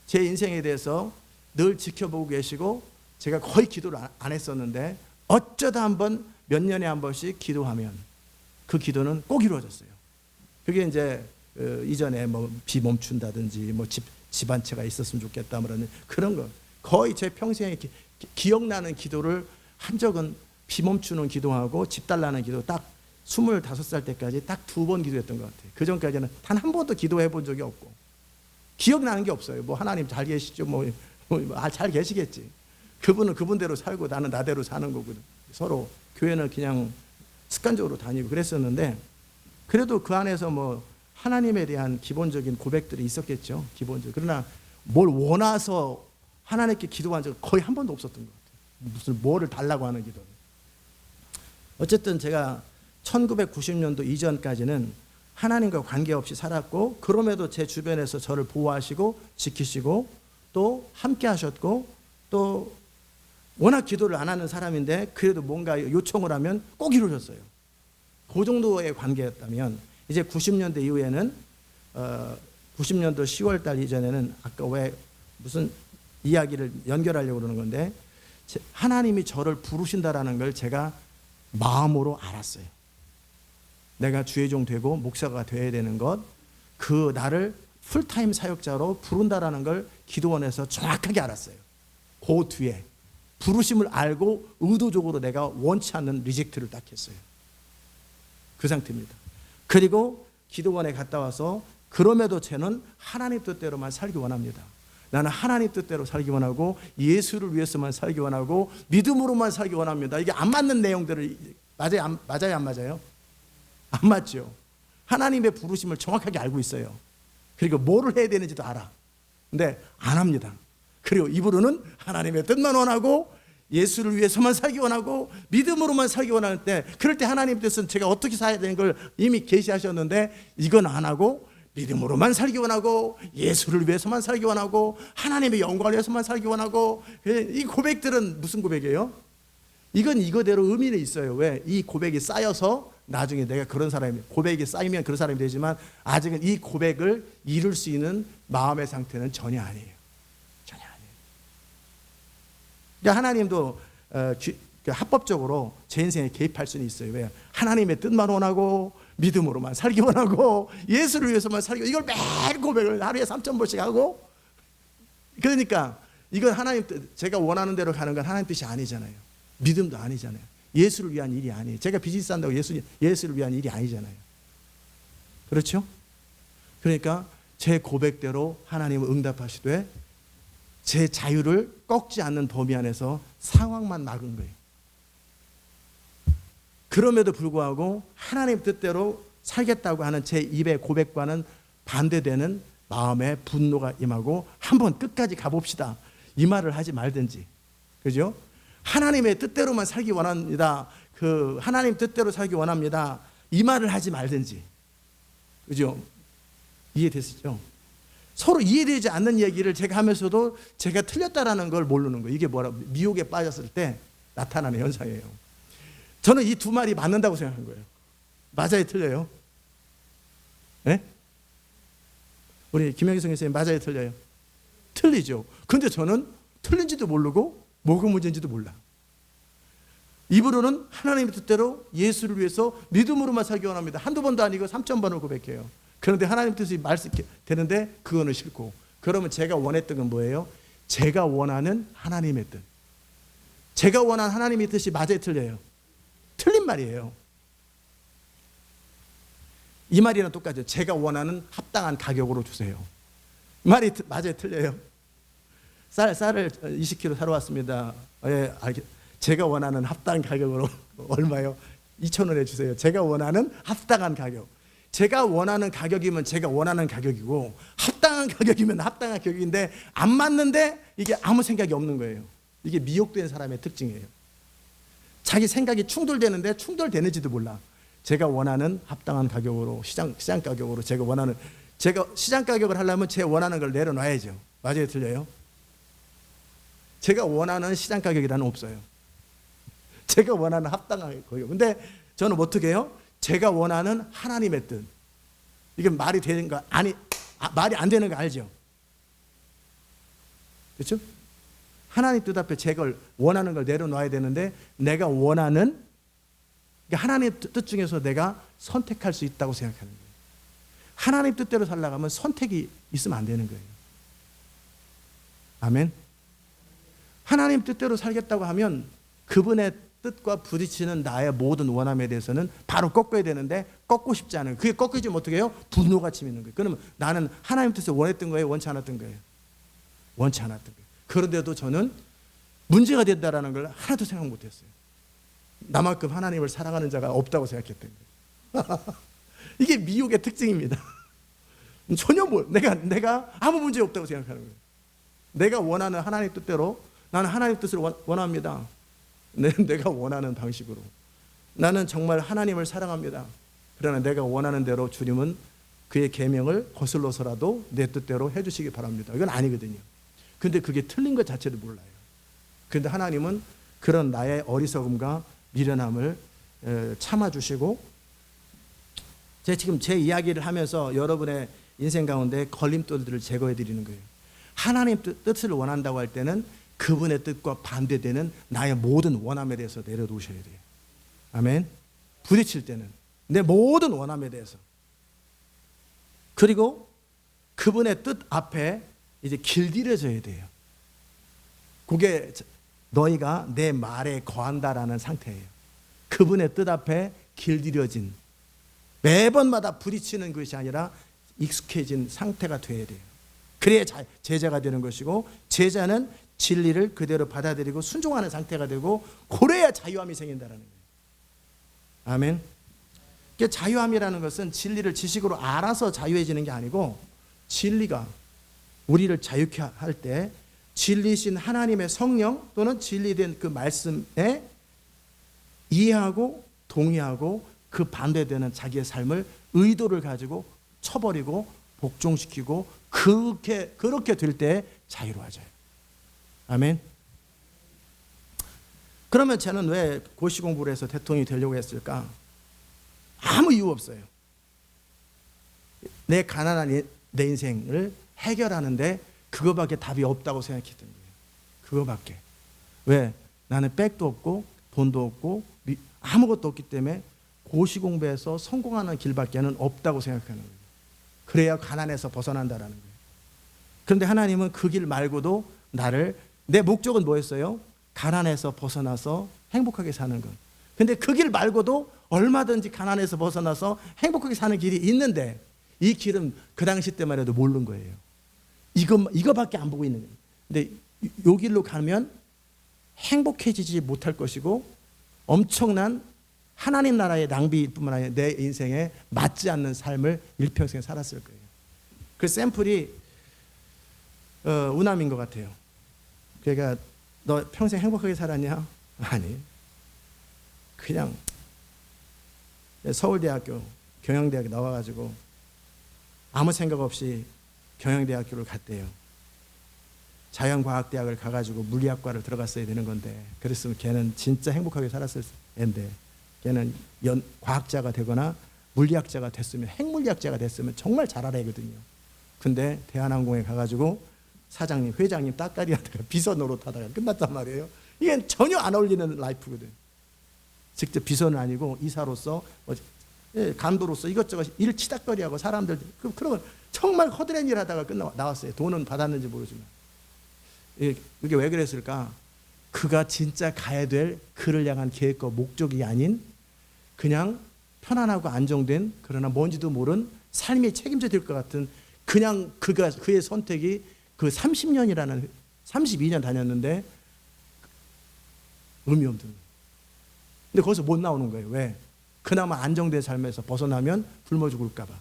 제 인생에 대해서 늘 지켜보고 계시고 제가 거의 기도를 안 했었는데 어쩌다 한번 몇 년에 한 번씩 기도하면 그 기도는 꼭 이루어졌어요. 그게 이제 이전에 뭐 비 멈춘다든지 뭐 집안채가 있었으면 좋겠다 그런 거 거의 제 평생에 기억나는 기도를 한 적은 비 멈추는 기도하고 집 달라는 기도 딱 25살 때까지 딱 2번 기도했던 것 같아요. 그 전까지는 단 한 번도 기도해 본 적이 없고 기억나는 게 없어요. 뭐 하나님 잘 계시죠? 잘 계시겠지. 그분은 그분대로 살고 나는 나대로 사는 거거든. 서로 교회는 그냥 습관적으로 다니고 그랬었는데 그래도 그 안에서 뭐 하나님에 대한 기본적인 고백들이 있었겠죠. 기본적으로. 그러나 뭘 원해서 하나님께 기도한 적 거의 한 번도 없었던 것 같아요. 무슨 뭐를 달라고 하는 기도는. 어쨌든 제가 1990년도 이전까지는 하나님과 관계없이 살았고 그럼에도 제 주변에서 저를 보호하시고 지키시고 또 함께 하셨고 또 워낙 기도를 안 하는 사람인데 그래도 뭔가 요청을 하면 꼭 이루어졌어요. 그 정도의 관계였다면 이제 90년대 이후에는 90년도 10월 달 이전에는 아까 왜 무슨 이야기를 연결하려고 그러는 건데 하나님이 저를 부르신다라는 걸 제가 마음으로 알았어요. 내가 주의 종 되고 목사가 되어야 되는 것, 그 나를 풀타임 사역자로 부른다라는 걸 기도원에서 정확하게 알았어요. 그 뒤에 부르심을 알고 의도적으로 내가 원치 않는 리젝트를 딱 했어요. 그 상태입니다. 그리고 기도원에 갔다 와서 그럼에도 저는 하나님 뜻대로만 살기 원합니다. 나는 하나님 뜻대로 살기 원하고 예수를 위해서만 살기 원하고 믿음으로만 살기 원합니다. 이게 안 맞는 내용들을 맞아요? 안 맞아요? 안 맞죠. 하나님의 부르심을 정확하게 알고 있어요. 그리고 뭐를 해야 되는지도 알아. 근데 안 합니다. 그리고 입으로는 하나님의 뜻만 원하고 예수를 위해서만 살기 원하고 믿음으로만 살기 원할 때, 그럴 때 하나님 뜻은 제가 어떻게 살아야 되는 걸 이미 계시하셨는데 이건 안 하고 믿음으로만 살기 원하고 예수를 위해서만 살기 원하고 하나님의 영광을 위해서만 살기 원하고, 이 고백들은 무슨 고백이에요? 이건 이거대로 의미는 있어요. 왜? 이 고백이 쌓여서 나중에 내가 그런 사람이, 고백이 쌓이면 그런 사람이 되지만 아직은 이 고백을 이룰 수 있는 마음의 상태는 전혀 아니에요. 전혀 아니에요. 그러니까 하나님도 합법적으로 제 인생에 개입할 수는 있어요. 왜? 하나님의 뜻만 원하고 믿음으로만 살기 원하고 예수를 위해서만 살기, 이걸 매일 고백을 하루에 3,000번씩 하고, 그러니까 이건 하나님 뜻, 제가 원하는 대로 가는 건 하나님 뜻이 아니잖아요. 믿음도 아니잖아요. 예수를 위한 일이 아니에요. 제가 비즈니스 한다고 예수를 위한 일이 아니잖아요. 그렇죠? 그러니까 제 고백대로 하나님은 응답하시되 제 자유를 꺾지 않는 범위 안에서 상황만 막은 거예요. 그럼에도 불구하고 하나님 뜻대로 살겠다고 하는 제 입의 고백과는 반대되는 마음의 분노가 임하고 한번 끝까지 가봅시다, 이 말을 하지 말든지, 그죠? 하나님의 뜻대로만 살기 원합니다, 하나님 뜻대로 살기 원합니다, 이 말을 하지 말든지, 그죠? 이해되시죠? 서로 이해되지 않는 얘기를 제가 하면서도 제가 틀렸다라는 걸 모르는 거예요. 이게 뭐라, 미혹에 빠졌을 때 나타나는 현상이에요. 저는 이 두 말이 맞는다고 생각한 거예요. 맞아요, 틀려요? 네? 우리 김영희 선생님 맞아요, 틀려요? 틀리죠. 근데 저는 틀린지도 모르고 뭐가 문제인지도 몰라. 입으로는 하나님의 뜻대로 예수를 위해서 믿음으로만 살기 원합니다. 한두 번도 아니고 3,000번을 고백해요. 그런데 하나님 뜻이 되는데 그거는 싫고, 그러면 제가 원했던 건 뭐예요? 제가 원하는 하나님의 뜻. 제가 원하는 하나님의 뜻이 맞아요, 틀려요? 틀린 말이에요. 이 말이랑 똑같아요. 제가 원하는 합당한 가격으로 주세요. 말이 맞아요, 틀려요? 쌀을 20kg 사러 왔습니다. 예, 제가 원하는 합당한 가격으로 얼마요? 2,000원에 주세요. 제가 원하는 합당한 가격. 제가 원하는 가격이면 제가 원하는 가격이고, 합당한 가격이면 합당한 가격인데 안 맞는데 이게 아무 생각이 없는 거예요. 이게 미혹된 사람의 특징이에요. 자기 생각이 충돌되는데 충돌되는지도 몰라. 제가 원하는 합당한 가격으로, 시장 가격으로 제가 시장 가격을 하려면 제 원하는 걸 내려놔야죠. 맞아요, 틀려요? 제가 원하는 시장 가격이라는 없어요. 제가 원하는 합당한 가격. 근데 저는 어떻게 해요? 제가 원하는 하나님의 뜻. 이게 말이 되는 거 말이 안 되는 거 알죠? 그렇죠? 하나님 뜻 앞에 제가 원하는 걸 내려놔야 되는데, 내가 원하는, 그러니까 하나님 뜻 중에서 내가 선택할 수 있다고 생각하는 거예요. 하나님 뜻대로 살려고 하면 선택이 있으면 안 되는 거예요. 아멘. 하나님 뜻대로 살겠다고 하면 그분의 뜻과 부딪히는 나의 모든 원함에 대해서는 바로 꺾어야 되는데 꺾고 싶지 않아요. 그게 꺾이지면 어떻게 해요? 분노가 치미는 거예요. 그러면 나는 하나님 뜻을 원했던 거예요? 원치 않았던 거예요? 원치 않았던 거예요. 그런데도 저는 문제가 된다라는 걸 하나도 생각 못했어요. 나만큼 하나님을 사랑하는 자가 없다고 생각했던 거예요. 이게 미혹의 특징입니다. 전혀 내가 아무 문제 없다고 생각하는 거예요. 내가 원하는 하나님 뜻대로, 나는 하나님 뜻을 원합니다. 내가 원하는 방식으로. 나는 정말 하나님을 사랑합니다. 그러나 내가 원하는 대로 주님은 그의 계명을 거슬러서라도 내 뜻대로 해주시기 바랍니다. 이건 아니거든요. 근데 그게 틀린 것 자체를 몰라요. 그런데 하나님은 그런 나의 어리석음과 미련함을 참아주시고, 제가 지금 제 이야기를 하면서 여러분의 인생 가운데 걸림돌들을 제거해 드리는 거예요. 하나님 뜻을 원한다고 할 때는 그분의 뜻과 반대되는 나의 모든 원함에 대해서 내려놓으셔야 돼요. 아멘. 부딪힐 때는 내 모든 원함에 대해서. 그리고 그분의 뜻 앞에 이제 길들여져야 돼요. 그게 너희가 내 말에 거한다라는 상태예요. 그분의 뜻 앞에 길들여진, 매번마다 부딪히는 것이 아니라 익숙해진 상태가 돼야 돼요. 그래야 제자가 되는 것이고, 제자는 진리를 그대로 받아들이고 순종하는 상태가 되고, 그래야 자유함이 생긴다는 거예요. 아멘. 자유함이라는 것은 진리를 지식으로 알아서 자유해지는 게 아니고, 진리가 우리를 자유케 할 때 진리신 하나님의 성령 또는 진리된 그 말씀에 이해하고 동의하고 그 반대되는 자기의 삶을 의도를 가지고 쳐버리고 복종시키고 그렇게 될 때 자유로워져요. 아멘. 그러면 저는 왜 고시 공부를 해서 대통령이 되려고 했을까? 아무 이유 없어요. 내 가난한 내 인생을 해결하는데 그거밖에 답이 없다고 생각했던 거예요. 그거밖에. 왜? 나는 백도 없고 돈도 없고 아무것도 없기 때문에 고시 공부해서 성공하는 길밖에는 없다고 생각하는 거예요. 그래야 가난에서 벗어난다라는 거예요. 그런데 하나님은 그 길 말고도 내 목적은 뭐였어요? 가난에서 벗어나서 행복하게 사는 것. 근데 그 길 말고도 얼마든지 가난에서 벗어나서 행복하게 사는 길이 있는데 이 길은 그 당시 때만 해도 모르는 거예요. 이거밖에 안 보고 있는 거예요. 근데 이 길로 가면 행복해지지 못할 것이고 엄청난 하나님 나라의 낭비일 뿐만 아니라 내 인생에 맞지 않는 삶을 일평생 살았을 거예요. 그 샘플이 우남인 것 같아요. 그러니까 너 평생 행복하게 살았냐? 아니. 그냥 서울대학교 경영대학에 나와가지고 아무 생각 없이 경영대학교를 갔대요. 자연과학대학을 가가지고 물리학과를 들어갔어야 되는 건데 그랬으면 걔는 진짜 행복하게 살았을 텐데 걔는 과학자가 되거나 물리학자가 됐으면 핵물리학자가 됐으면 정말 잘 알아야 거든요. 근데 대한항공에 가가지고 사장님, 회장님 따까리 하다가 비서 노릇하다가 끝났단 말이에요. 이게 전혀 안 어울리는 라이프거든. 직접 비서는 아니고 이사로서 감독으로서 이것저것 일 치닥거리하고 사람들 그런 정말 허드렛 일 하다가 나왔어요. 돈은 받았는지 모르지만. 이게 왜 그랬을까? 그가 진짜 가야 될 그를 향한 계획과 목적이 아닌 그냥 편안하고 안정된 그러나 뭔지도 모른 삶이 책임져 질 것 같은 그냥 그의 선택이 그 32년 다녔는데 의미 없는 거예요. 근데 거기서 못 나오는 거예요. 왜? 그나마 안정된 삶에서 벗어나면 굶어 죽을까 봐.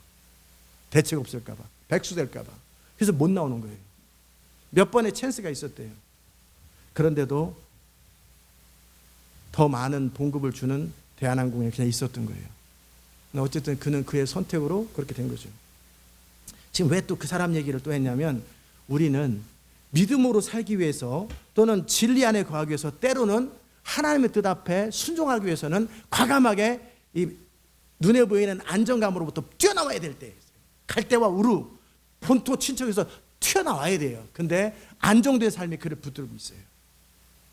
대책 없을까 봐. 백수 될까 봐. 그래서 못 나오는 거예요. 몇 번의 찬스가 있었대요. 그런데도 더 많은 봉급을 주는 대한항공에 그냥 있었던 거예요. 어쨌든 그는 그의 선택으로 그렇게 된 거죠. 지금 왜 또 그 사람 얘기를 또 했냐면 우리는 믿음으로 살기 위해서 또는 진리 안에 거하기 위해서 때로는 하나님의 뜻 앞에 순종하기 위해서는 과감하게 이 눈에 보이는 안정감으로부터 뛰어나와야 될 때, 갈대와 우루, 본토 친척에서 튀어나와야 돼요. 근데 안정된 삶이 그를 붙들고 있어요.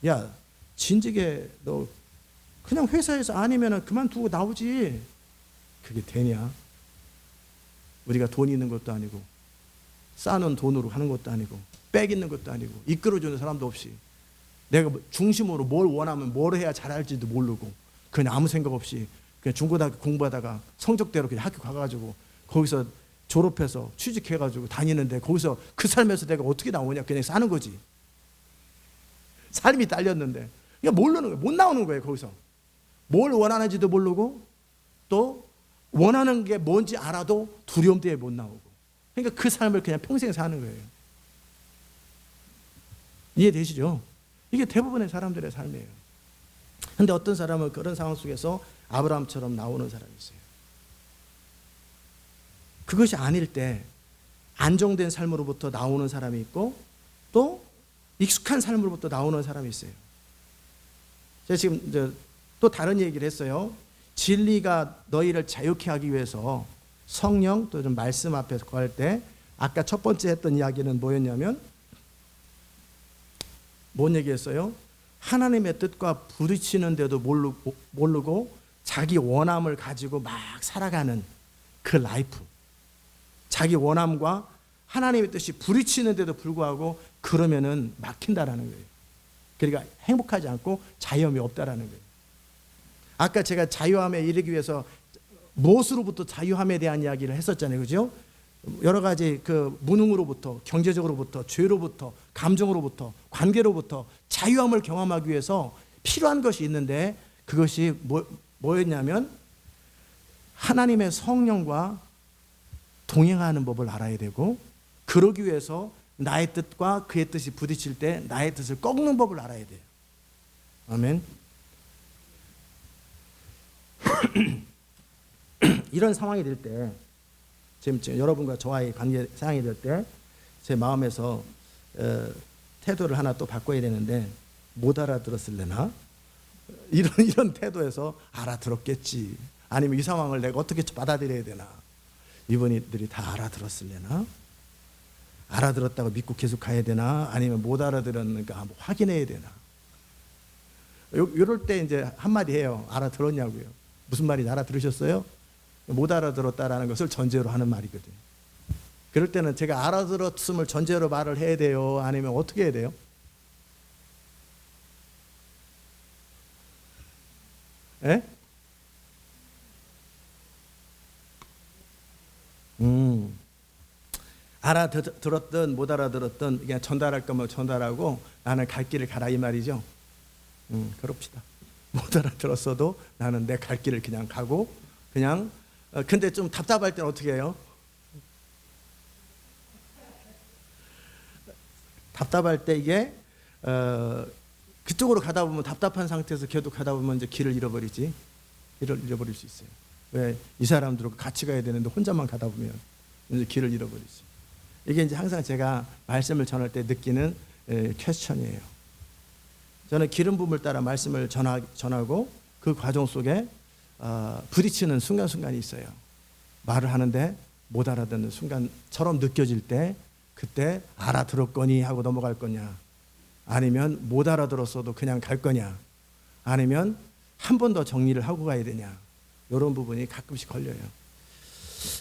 야, 진즉에 너 그냥 회사에서 아니면 그만두고 나오지. 그게 되냐? 우리가 돈 있는 것도 아니고 쌓아놓은 돈으로 하는 것도 아니고 백 있는 것도 아니고 이끌어주는 사람도 없이 내가 중심으로 뭘 원하면 뭘 해야 잘할지도 모르고 그냥 아무 생각 없이 그냥 중고등학교 공부하다가 성적대로 그냥 학교 가가지고 거기서 졸업해서 취직해가지고 다니는데 거기서 그 삶에서 내가 어떻게 나오냐? 그냥 사는 거지. 삶이 딸렸는데 그냥 모르는 거예요. 못 나오는 거예요. 거기서 뭘 원하는지도 모르고 또 원하는 게 뭔지 알아도 두려움 때문에 못 나오고 그러니까 그 삶을 그냥 평생 사는 거예요. 이해되시죠? 이게 대부분의 사람들의 삶이에요. 그런데 어떤 사람은 그런 상황 속에서 아브라함처럼 나오는 사람이 있어요. 그것이 아닐 때 안정된 삶으로부터 나오는 사람이 있고 또 익숙한 삶으로부터 나오는 사람이 있어요. 제가 지금 또 다른 얘기를 했어요. 진리가 너희를 자유케 하기 위해서 성령 또 좀 말씀 앞에서 구할 때 아까 첫 번째 했던 이야기는 뭐였냐면 뭔 얘기했어요? 하나님의 뜻과 부딪히는데도 모르고 자기 원함을 가지고 막 살아가는 그 라이프. 자기 원함과 하나님의 뜻이 부딪히는데도 불구하고 그러면은 막힌다라는 거예요. 그러니까 행복하지 않고 자유함이 없다라는 거예요. 아까 제가 자유함에 이르기 위해서 무엇으로부터 자유함에 대한 이야기를 했었잖아요. 그죠? 여러 가지 그 무능으로부터, 경제적으로부터, 죄로부터, 감정으로부터, 관계로부터 자유함을 경험하기 위해서 필요한 것이 있는데 그것이 뭐였냐면 하나님의 성령과 동행하는 법을 알아야 되고 그러기 위해서 나의 뜻과 그의 뜻이 부딪힐 때 나의 뜻을 꺾는 법을 알아야 돼요. 아멘. 이런 상황이 될 때, 지금 여러분과 저와의 관계 상황이 될 때 제 마음에서 태도를 하나 또 바꿔야 되는데, 못 알아들었을래나? 이런 태도에서 알아들었겠지. 아니면 이 상황을 내가 어떻게 받아들여야 되나? 이분들이 다 알아들었을래나? 알아들었다고 믿고 계속 가야 되나? 아니면 못 알아들었는가 한번 확인해야 되나? 이럴 때 이제 한마디 해요. 알아들었냐고요. 무슨 말인지 알아들으셨어요? 못 알아들었다라는 것을 전제로 하는 말이거든요. 그럴 때는 제가 알아들었음을 전제로 말을 해야 돼요? 아니면 어떻게 해야 돼요? 예? 알아들었든 못 알아들었든 그냥 전달할 거면 전달하고 나는 갈 길을 가라 이 말이죠. 그럽시다. 못 알아들었어도 나는 내 갈 길을 그냥 가고 그냥 근데 좀 답답할 때는 어떻게 해요? 답답할 때 이게 그쪽으로 가다 보면 답답한 상태에서 계속 가다 보면 이제 길을 잃어버리지. 길을 잃어버릴 수 있어요. 왜? 이 사람들하고 같이 가야 되는데 혼자만 가다 보면 이제 길을 잃어버리지. 이게 이제 항상 제가 말씀을 전할 때 느끼는 퀘스천이에요. 저는 기름 부음을 따라 말씀을 전하고 그 과정 속에 부딪히는 순간순간이 있어요. 말을 하는데 못 알아듣는 순간처럼 느껴질 때 그때 알아들었거니 하고 넘어갈 거냐, 아니면 못 알아들었어도 그냥 갈 거냐, 아니면 한 번 더 정리를 하고 가야 되냐, 이런 부분이 가끔씩 걸려요.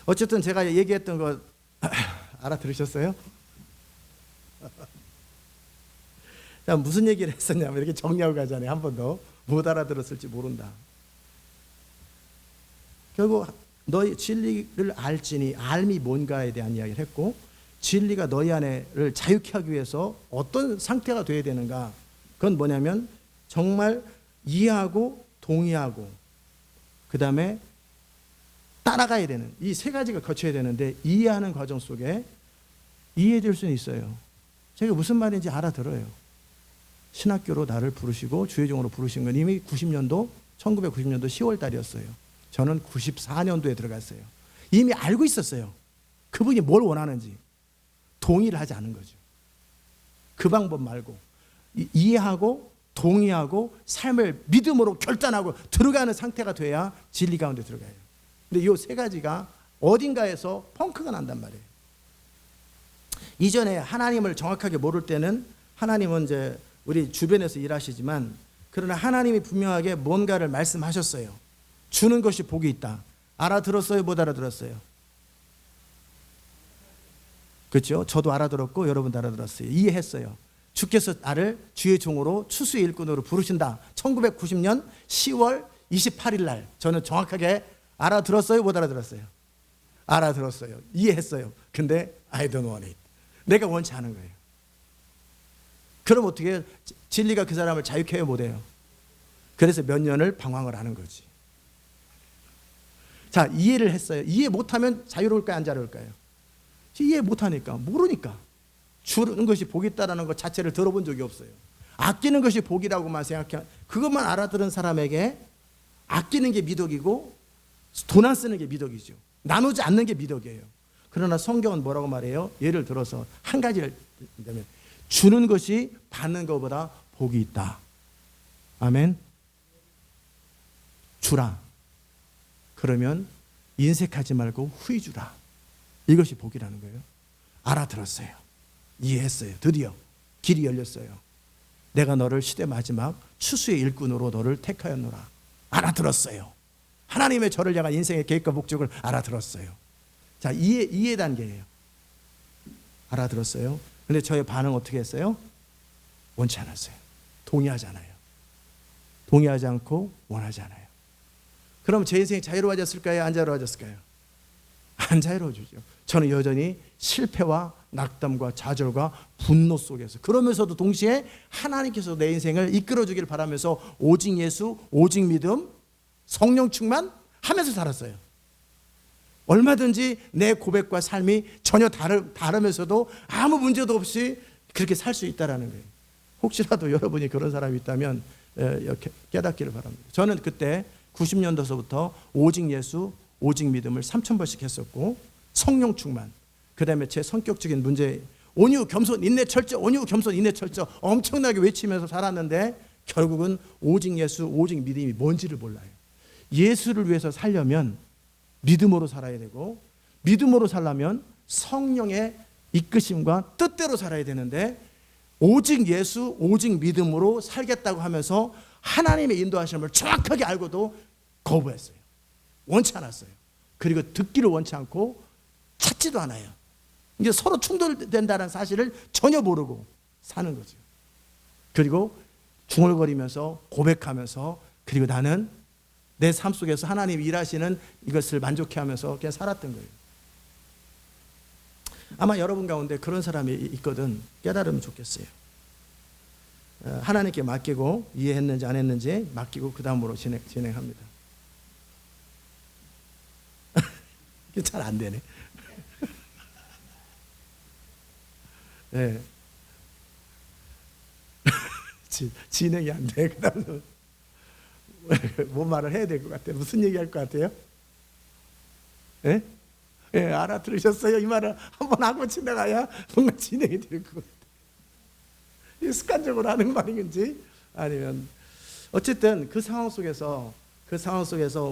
어쨌든 제가 얘기했던 거 알아들으셨어요? 자, 무슨 얘기를 했었냐면 이렇게 정리하고 가잖아요. 한 번 더 못 알아들었을지 모른다. 결국 너희 진리를 알지니, 알미 뭔가에 대한 이야기를 했고, 진리가 너희 안에를 자유케 하기 위해서 어떤 상태가 돼야 되는가, 그건 뭐냐면 정말 이해하고 동의하고 그 다음에 따라가야 되는 이 세 가지가 거쳐야 되는데, 이해하는 과정 속에 이해될 수는 있어요. 제가 무슨 말인지 알아들어요. 신학교로 나를 부르시고 주의종으로 부르신 건 이미 1990년도 10월 달이었어요. 저는 94년도에 들어갔어요. 이미 알고 있었어요. 그분이 뭘 원하는지. 동의를 하지 않은 거죠. 그 방법 말고 이해하고 동의하고 삶을 믿음으로 결단하고 들어가는 상태가 돼야 진리 가운데 들어가요. 근데 이 세 가지가 어딘가에서 펑크가 난단 말이에요. 이전에 하나님을 정확하게 모를 때는, 하나님은 이제 우리 주변에서 일하시지만, 그러나 하나님이 분명하게 뭔가를 말씀하셨어요. 주는 것이 복이 있다. 알아들었어요? 못 알아들었어요? 그렇죠? 저도 알아들었고 여러분도 알아들었어요. 이해했어요. 주께서 나를 주의 종으로 추수의 일꾼으로 부르신다. 1990년 10월 28일 날 저는 정확하게 알아들었어요? 못 알아들었어요? 알아들었어요. 이해했어요. 근데 I don't want it. 내가 원치 않은 거예요. 그럼 어떻게 해요? 진리가 그 사람을 자유케 해요? 못해요? 그래서 몇 년을 방황을 하는 거지. 자, 이해를 했어요. 이해 못하면 자유로울까요? 안 자유로울까요? 이해 못하니까, 모르니까. 주는 것이 복이 있다는 것 자체를 들어본 적이 없어요. 아끼는 것이 복이라고만 생각해. 그것만 알아들은 사람에게 아끼는 게 미덕이고 돈 안 쓰는 게 미덕이죠. 나누지 않는 게 미덕이에요. 그러나 성경은 뭐라고 말해요? 예를 들어서 한 가지를 들면, 주는 것이 받는 것보다 복이 있다. 아멘. 주라. 그러면 인색하지 말고 후히 주라. 이것이 복이라는 거예요. 알아들었어요. 이해했어요. 드디어 길이 열렸어요. 내가 너를 시대 마지막 추수의 일꾼으로 너를 택하였노라. 알아들었어요. 하나님의 저를 향한 인생의 계획과 목적을 알아들었어요. 자, 이해 단계예요. 알아들었어요. 근데 저의 반응 어떻게 했어요? 원치 않았어요. 동의하지 않아요. 동의하지 않고 원하지 않아요. 그럼 제 인생이 자유로워졌을까요? 안 자유로워졌을까요? 안 자유로워지죠. 저는 여전히 실패와 낙담과 좌절과 분노 속에서, 그러면서도 동시에 하나님께서 내 인생을 이끌어주기를 바라면서 오직 예수, 오직 믿음, 성령 충만 하면서 살았어요. 얼마든지 내 고백과 삶이 전혀 다르면서도 아무 문제도 없이 그렇게 살 수 있다라는 거예요. 혹시라도 여러분이 그런 사람이 있다면 깨닫기를 바랍니다. 저는 그때 90년도서부터 오직 예수, 오직 믿음을 3,000번씩 했었고, 성령 충만, 그 다음에 제 성격적인 문제, 온유, 겸손, 인내, 철저, 온유, 겸손, 인내, 철저 엄청나게 외치면서 살았는데 결국은 오직 예수, 오직 믿음이 뭔지를 몰라요. 예수를 위해서 살려면 믿음으로 살아야 되고, 믿음으로 살려면 성령의 이끄심과 뜻대로 살아야 되는데, 오직 예수, 오직 믿음으로 살겠다고 하면서 하나님의 인도하심을 정확하게 알고도 거부했어요. 원치 않았어요. 그리고 듣기를 원치 않고 찾지도 않아요. 이제 서로 충돌된다는 사실을 전혀 모르고 사는 거죠. 그리고 중얼거리면서 고백하면서, 그리고 나는 내 삶 속에서 하나님이 일하시는 이것을 만족해하면서 그냥 살았던 거예요. 아마 여러분 가운데 그런 사람이 있거든. 깨달으면 좋겠어요. 하나님께 맡기고, 이해했는지 안 했는지 맡기고 그 다음으로 진행합니다. 이게 잘 안 되네. 네. 진행이 안 돼. 그 다음에 뭔 말을 해야 될 것 같아요? 무슨 얘기 할 것 같아요? 예? 예, 알아들으셨어요? 이 말을 한번 하고 지나가야 뭔가 진행이 될 것 같아요. 습관적으로 하는 말인지 아니면, 어쨌든 그 상황 속에서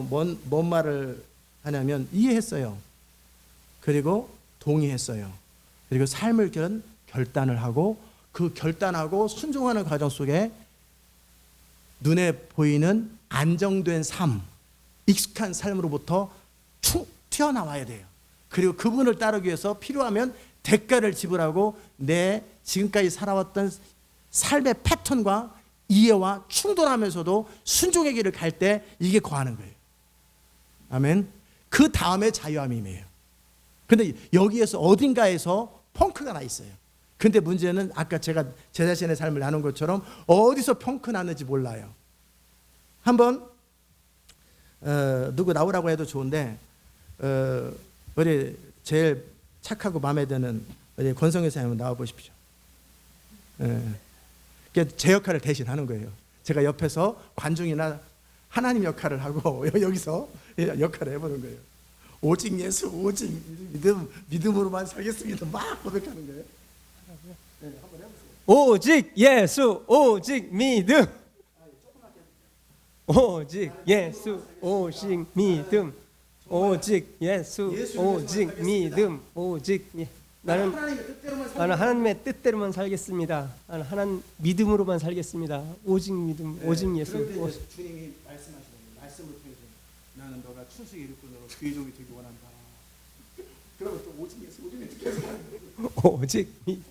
뭔 말을 하냐면 이해했어요. 그리고 동의했어요. 그리고 삶을 결단을 하고, 그 결단하고 순종하는 과정 속에 눈에 보이는 안정된 삶, 익숙한 삶으로부터 튀어나와야 돼요. 그리고 그분을 따르기 위해서 필요하면 대가를 지불하고 내 지금까지 살아왔던 삶의 패턴과 이해와 충돌하면서도 순종의 길을 갈 때 이게 거하는 거예요. 아멘. 그 다음에 자유함이에요. 근데 여기에서 어딘가에서 펑크가 나 있어요. 근데 문제는 아까 제가 제 자신의 삶을 나눈 것처럼 어디서 펑크 났는지 몰라요. 한번 누구 나오라고 해도 좋은데, 우리 제일 착하고 마음에 드는 우리 권성희 사님 나와 보십시오. 제 역할을 대신 하는 거예요. 제가 옆에서 관중이나 하나님 역할을 하고 여기서 역할을 해보는 거예요. 오직 예수, 오직 믿음으로만 살겠습니다. 막 고백하는 거예요. 네, 한번 해보세요. 오직 예수, 오직 믿음. 오직 예수, 오직 믿음. 오직 예수, 오직 믿음. 오직 나는 하나님의 뜻대로만 살겠습니다. 나는 하나님 믿음으로만 살겠습니다. 오직 믿음, 오직 예수. 주님이 말씀하시는 말씀을 통해서 나는 너가 춘수의 일꾼으로 그의 종이 되기 원한다. 그러면 또 오직 예수, 오직 믿음. 오직 믿음,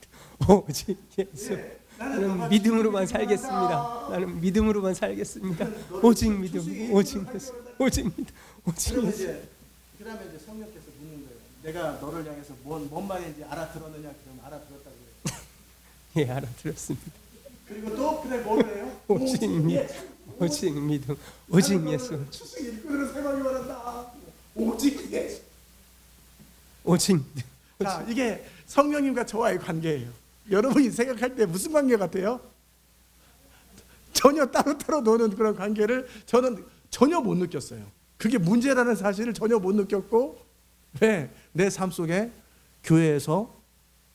오직 예수. 나는 믿음으로만 살겠습니다. 나는 믿음으로만 살겠습니다. 오직 믿음, 오직 예수, 오직 믿음, 오직 예수. 그다음에 이제 성령께서 묻는 거예요. 내가 너를 향해서 뭔 말인지 알아들었느냐? 그러면 알아들었다고 해요. 예, 알아들었습니다. 그리고 또 그날 뭐를 해요? 오직 믿음, 오직 믿음, 오직 예수. 추수 일꾼으로 생활이 원한다. 오직 예수. 오직 믿음. 자, 이게 성령님과 저와의 관계예요. 여러분이 생각할 때 무슨 관계 같아요? 전혀 따로따로 노는 그런 관계를 저는 전혀 못 느꼈어요. 그게 문제라는 사실을 전혀 못 느꼈고, 내 삶 속에 교회에서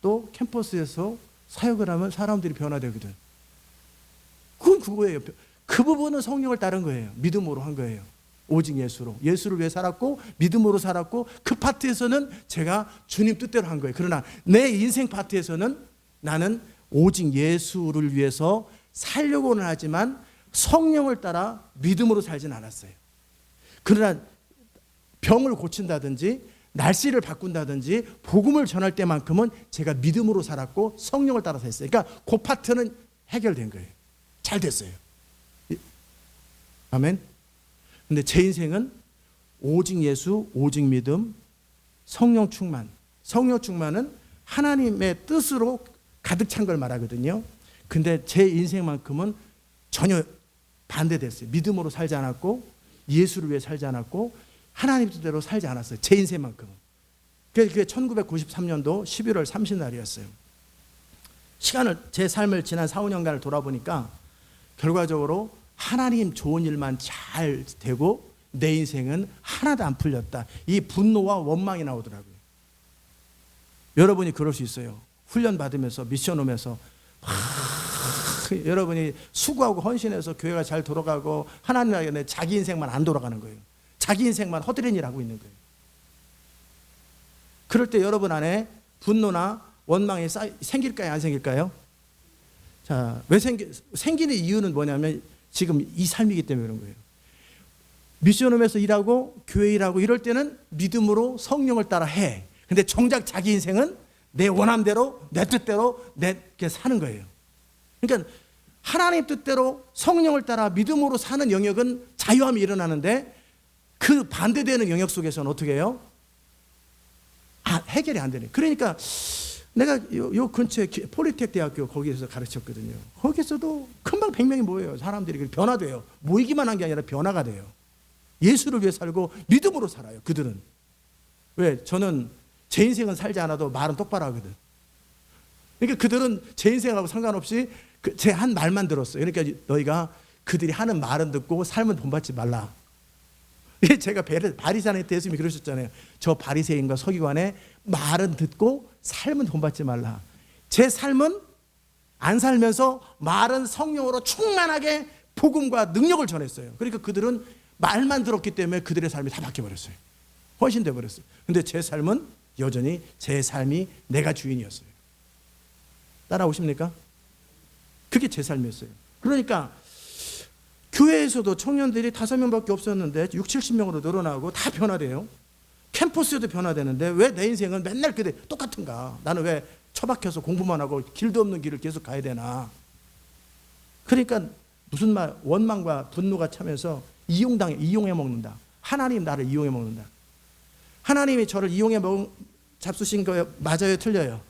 또 캠퍼스에서 사역을 하면 사람들이 변화되거든. 그건 그거예요. 그 부분은 성령을 따른 거예요. 믿음으로 한 거예요. 오직 예수를 위해 살았고 믿음으로 살았고, 그 파트에서는 제가 주님 뜻대로 한 거예요. 그러나 내 인생 파트에서는 나는 오직 예수를 위해서 살려고는 하지만 성령을 따라 믿음으로 살진 않았어요. 그러나 병을 고친다든지 날씨를 바꾼다든지 복음을 전할 때만큼은 제가 믿음으로 살았고 성령을 따라서 했어요. 그러니까 그 파트는 해결된 거예요. 잘 됐어요. 아멘. 근데 제 인생은 오직 예수, 오직 믿음, 성령 충만. 성령 충만은 하나님의 뜻으로 가득 찬 걸 말하거든요. 근데 제 인생만큼은 전혀 반대됐어요. 믿음으로 살지 않았고 예수를 위해 살지 않았고 하나님 뜻대로 살지 않았어요. 제 인생만큼은. 그게 1993년도 11월 30날이었어요. 제 삶을 지난 4, 5년간을 돌아보니까 결과적으로 하나님 좋은 일만 잘 되고 내 인생은 하나도 안 풀렸다. 이 분노와 원망이 나오더라고요. 여러분이 그럴 수 있어요. 훈련 받으면서 미션 오면서 여러분이 수고하고 헌신해서 교회가 잘 돌아가고 하나님에게 자기 인생만 안 돌아가는 거예요. 자기 인생만 허드렛 일 하고 있는 거예요. 그럴 때 여러분 안에 분노나 원망이 생길까요? 안 생길까요? 자, 왜 생기는 이유는 뭐냐면 지금 이 삶이기 때문에 그런 거예요. 미션홈에서 일하고 교회 일하고 이럴 때는 믿음으로 성령을 따라 해. 근데 정작 자기 인생은 내 원함대로 내 뜻대로 내게 사는 거예요. 그러니까 하나님 뜻대로 성령을 따라 믿음으로 사는 영역은 자유함이 일어나는데 그 반대되는 영역 속에서는 어떻게 해요? 해결이 안 되네. 그러니까 내가 요 근처에 폴리텍 대학교 거기에서 가르쳤거든요. 거기서도 금방 100명이 모여요. 사람들이 변화돼요. 모이기만 한 게 아니라 변화가 돼요. 예수를 위해 살고 믿음으로 살아요. 그들은. 왜? 저는 제 인생은 살지 않아도 말은 똑바로 하거든. 그러니까 그들은 제 인생하고 상관없이 제 한 말만 들었어요. 그러니까 너희가 그들이 하는 말은 듣고 삶은 본받지 말라. 제가 바리새인한테 예수님이 그러셨잖아요. 저 바리새인과 서기관의 말은 듣고 삶은 본받지 말라. 제 삶은 안 살면서 말은 성령으로 충만하게 복음과 능력을 전했어요. 그러니까 그들은 말만 들었기 때문에 그들의 삶이 다 바뀌어버렸어요. 헌신돼 버렸어요. 근데 제 삶은 여전히 제 삶이 내가 주인이었어요. 따라오십니까? 그게 제 삶이었어요. 그러니까 교회에서도 청년들이 5명밖에 없었는데 6, 70명으로 늘어나고 다 변화돼요. 캠퍼스에도 변화되는데 왜 내 인생은 맨날 똑같은가? 나는 왜 처박혀서 공부만 하고 길도 없는 길을 계속 가야 되나? 그러니까 무슨 말, 원망과 분노가 차면서 이용해 먹는다. 하나님 나를 이용해 먹는다. 하나님이 저를 이용해 잡수신 거예요? 맞아요? 틀려요?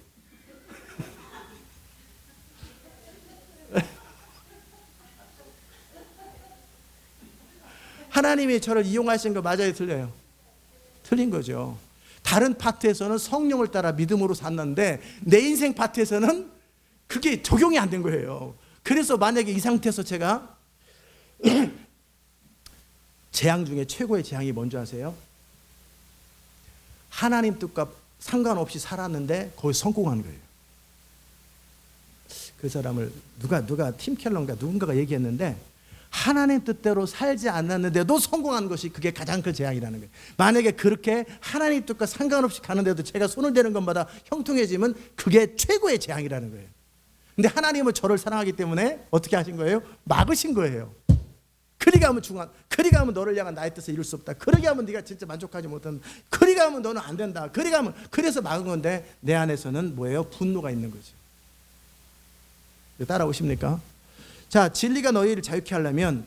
하나님이 저를 이용하신 거 맞아요? 틀려요? 틀린 거죠. 다른 파트에서는 성령을 따라 믿음으로 샀는데 내 인생 파트에서는 그게 적용이 안 된 거예요. 그래서 만약에 이 상태에서 제가 재앙 중에 최고의 재앙이 뭔지 아세요? 하나님 뜻과 상관없이 살았는데 거기 성공한 거예요. 그 사람을 누가 팀 켈러인가 누군가가 얘기했는데 하나님 뜻대로 살지 않았는데도 성공한 것이 그게 가장 큰 재앙이라는 거예요. 만약에 그렇게 하나님 뜻과 상관없이 가는데도 제가 손을 대는 것마다 형통해지면 그게 최고의 재앙이라는 거예요. 근데 하나님은 저를 사랑하기 때문에 어떻게 하신 거예요? 막으신 거예요. 그리가 하면 너를 향한 나의 뜻을 이룰 수 없다. 그러게 하면 네가 진짜 만족하지 못한다. 그리가 하면 너는 안 된다. 그래서 막은 건데 내 안에서는 뭐예요? 분노가 있는 거죠. 따라오십니까? 자, 진리가 너희를 자유케 하려면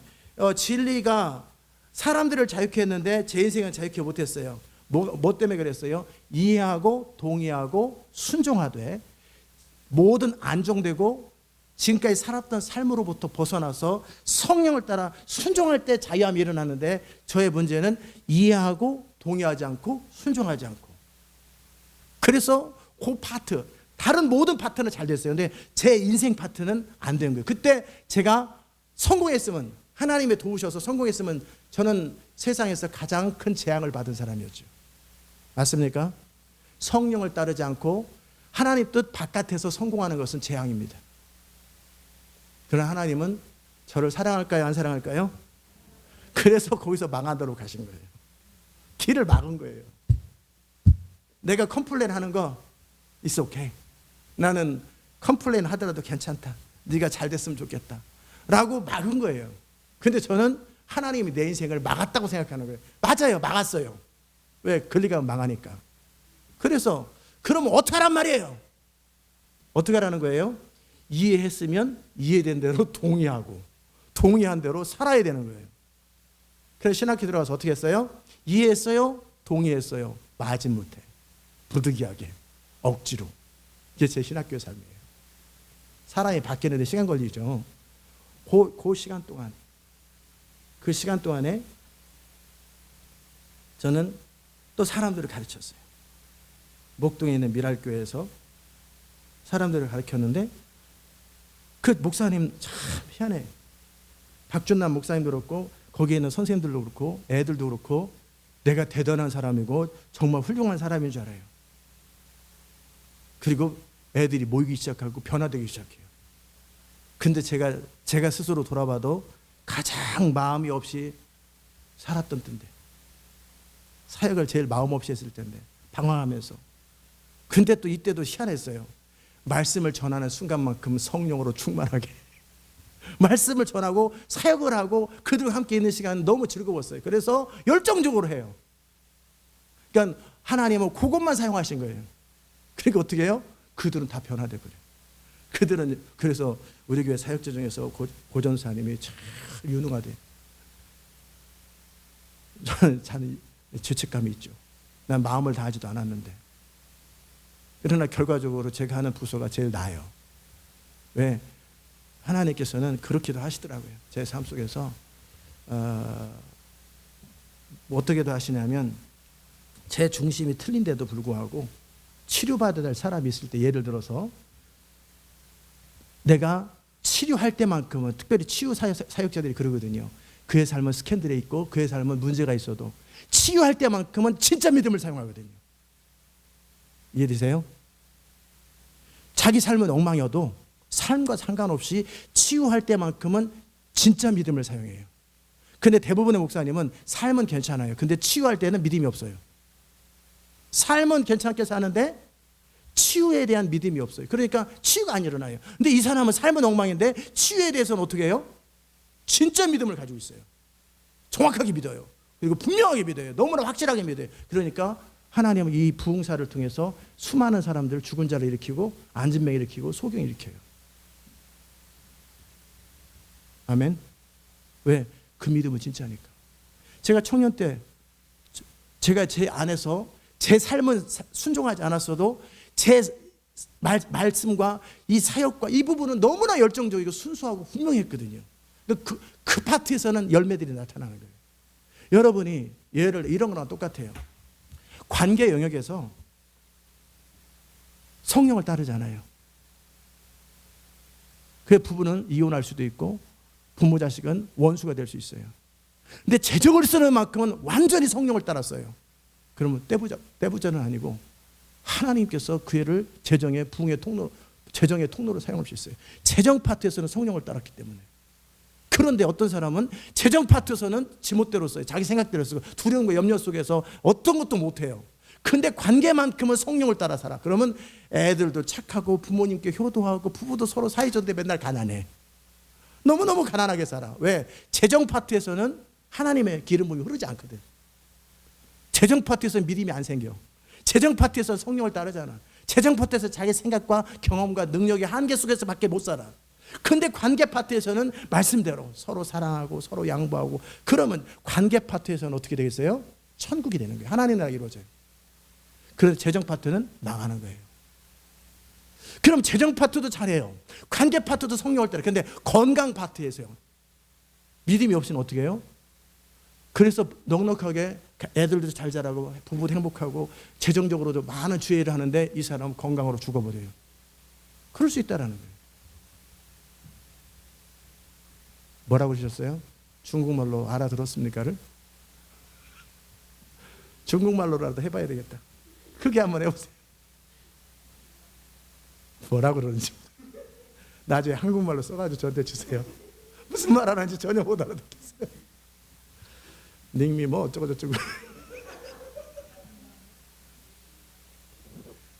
진리가 사람들을 자유케 했는데 제 인생은 자유케 못했어요. 뭐 때문에 그랬어요? 이해하고 동의하고 순종하되 모든 안정되고 지금까지 살았던 삶으로부터 벗어나서 성령을 따라 순종할 때 자유함이 일어나는데 저의 문제는 이해하고 동의하지 않고 순종하지 않고 그래서 그 파트 다른 모든 파트는 잘 됐어요. 근데 제 인생 파트는 안 된 거예요. 그때 제가 성공했으면 하나님이 도우셔서 성공했으면 저는 세상에서 가장 큰 재앙을 받은 사람이었죠. 맞습니까? 성령을 따르지 않고 하나님 뜻 바깥에서 성공하는 것은 재앙입니다. 그러나 하나님은 저를 사랑할까요? 안 사랑할까요? 그래서 거기서 망하도록 하신 거예요. 길을 막은 거예요. 내가 컴플레인 하는 거 It's okay. 나는 컴플레인 하더라도 괜찮다. 네가 잘 됐으면 좋겠다. 라고 막은 거예요. 근데 저는 하나님이 내 인생을 막았다고 생각하는 거예요. 맞아요. 막았어요. 왜? 권리가 망하니까. 그래서 그러면 어떻게 하란 말이에요? 어떻게 하라는 거예요? 이해했으면 이해된 대로 동의하고 동의한 대로 살아야 되는 거예요. 그래서 신학교 들어가서 어떻게 했어요? 이해했어요? 동의했어요? 마지못해 부득이하게 억지로. 이게 제 신학교 삶이에요. 사람이 바뀌는데 시간 걸리죠. 그 시간 동안 그 시간 동안에 저는 또 사람들을 가르쳤어요. 목동에 있는 미랄교회에서 사람들을 가르쳤는데 그 목사님 참 희한해. 박준남 목사님도 그렇고 거기에 있는 선생님들도 그렇고 애들도 그렇고 내가 대단한 사람이고 정말 훌륭한 사람인 줄 알아요. 그리고 애들이 모이기 시작하고 변화되기 시작해요. 근데 제가 스스로 돌아봐도 가장 마음이 없이 살았던 때인데, 사역을 제일 마음 없이 했을 때인데, 방황하면서. 근데 또 이때도 희한했어요. 말씀을 전하는 순간만큼 성령으로 충만하게 말씀을 전하고 사역을 하고 그들과 함께 있는 시간은 너무 즐거웠어요. 그래서 열정적으로 해요. 그러니까 하나님은 그것만 사용하신 거예요. 그러니까 어떻게 해요? 그들은 다 변화돼 버려요. 그들은 그래서 우리 교회 사역자 중에서 고전사님이 참 유능하대. 저는 죄책감이 있죠. 난 마음을 다하지도 않았는데. 그러나 결과적으로 제가 하는 부서가 제일 나아요. 왜? 하나님께서는 그렇게도 하시더라고요. 제 삶 속에서 어떻게도 하시냐면 제 중심이 틀린데도 불구하고 치료받아야 될 사람이 있을 때, 예를 들어서 내가 치료할 때만큼은, 특별히 치유 사역자들이 그러거든요. 그의 삶은 스캔들에 있고 그의 삶은 문제가 있어도 치유할 때만큼은 진짜 믿음을 사용하거든요. 이해되세요? 자기 삶은 엉망이어도 삶과 상관없이 치유할 때만큼은 진짜 믿음을 사용해요. 근데 대부분의 목사님은 삶은 괜찮아요. 근데 치유할 때는 믿음이 없어요. 삶은 괜찮게 사는데 치유에 대한 믿음이 없어요. 그러니까 치유가 안 일어나요. 근데 이 사람은 삶은 엉망인데 치유에 대해서는 어떻게 해요? 진짜 믿음을 가지고 있어요. 정확하게 믿어요. 그리고 분명하게 믿어요. 너무나 확실하게 믿어요. 그러니까 하나님은 이 부흥사를 통해서 수많은 사람들, 죽은 자를 일으키고 앉은 명 일으키고 소경 일으켜요. 아멘. 왜? 그 믿음은 진짜니까. 제가 청년 때 제가 제 안에서 제 삶은 순종하지 않았어도 제 말씀과 이 사역과 이 부분은 너무나 열정적이고 순수하고 분명했거든요. 그 파트에서는 열매들이 나타나는 거예요. 여러분이 이런 거랑 똑같아요. 관계 영역에서 성령을 따르잖아요. 그 부부는 이혼할 수도 있고 부모 자식은 원수가 될 수 있어요. 근데 재정을 쓰는 만큼은 완전히 성령을 따랐어요. 그러면 떼부자는 아니고 하나님께서 그 애를 재정의 통로로 사용할 수 있어요. 재정 파트에서는 성령을 따랐기 때문에. 그런데 어떤 사람은 재정 파트에서는 지멋대로 써요. 자기 생각대로 쓰고 두려움과 염려 속에서 어떤 것도 못해요. 근데 관계만큼은 성령을 따라 살아. 그러면 애들도 착하고 부모님께 효도하고 부부도 서로 사이좋은데 맨날 가난해. 너무너무 가난하게 살아. 왜? 재정 파트에서는 하나님의 기름 부음이 흐르지 않거든. 재정 파트에서는 믿음이 안 생겨. 재정 파트에서는 성령을 따르잖아. 재정 파트에서 자기 생각과 경험과 능력의 한계 속에서 밖에 못 살아. 근데 관계 파트에서는 말씀대로 서로 사랑하고 서로 양보하고, 그러면 관계 파트에서는 어떻게 되겠어요? 천국이 되는 거예요. 하나님 나라가 이루어져요. 그래서 재정 파트는 나가는 거예요. 그럼 재정 파트도 잘해요. 관계 파트도 성령을 따라. 근데 건강 파트에서요, 믿음이 없이는 어떻게 해요? 그래서 넉넉하게 애들도 잘 자라고 부부도 행복하고 재정적으로도 많은 주의를 하는데 이 사람은 건강으로 죽어버려요. 그럴 수 있다라는 거예요. 뭐라고 그러셨어요? 중국말로 알아들었습니까를? 중국말로라도 해봐야 되겠다. 크게 한번 해보세요. 뭐라고 그러는지 나중에 한국말로 써가지고 저한테 주세요. 무슨 말 하는지 전혀 못 알아듣겠어요. 닉미 뭐 어쩌고 저쩌고.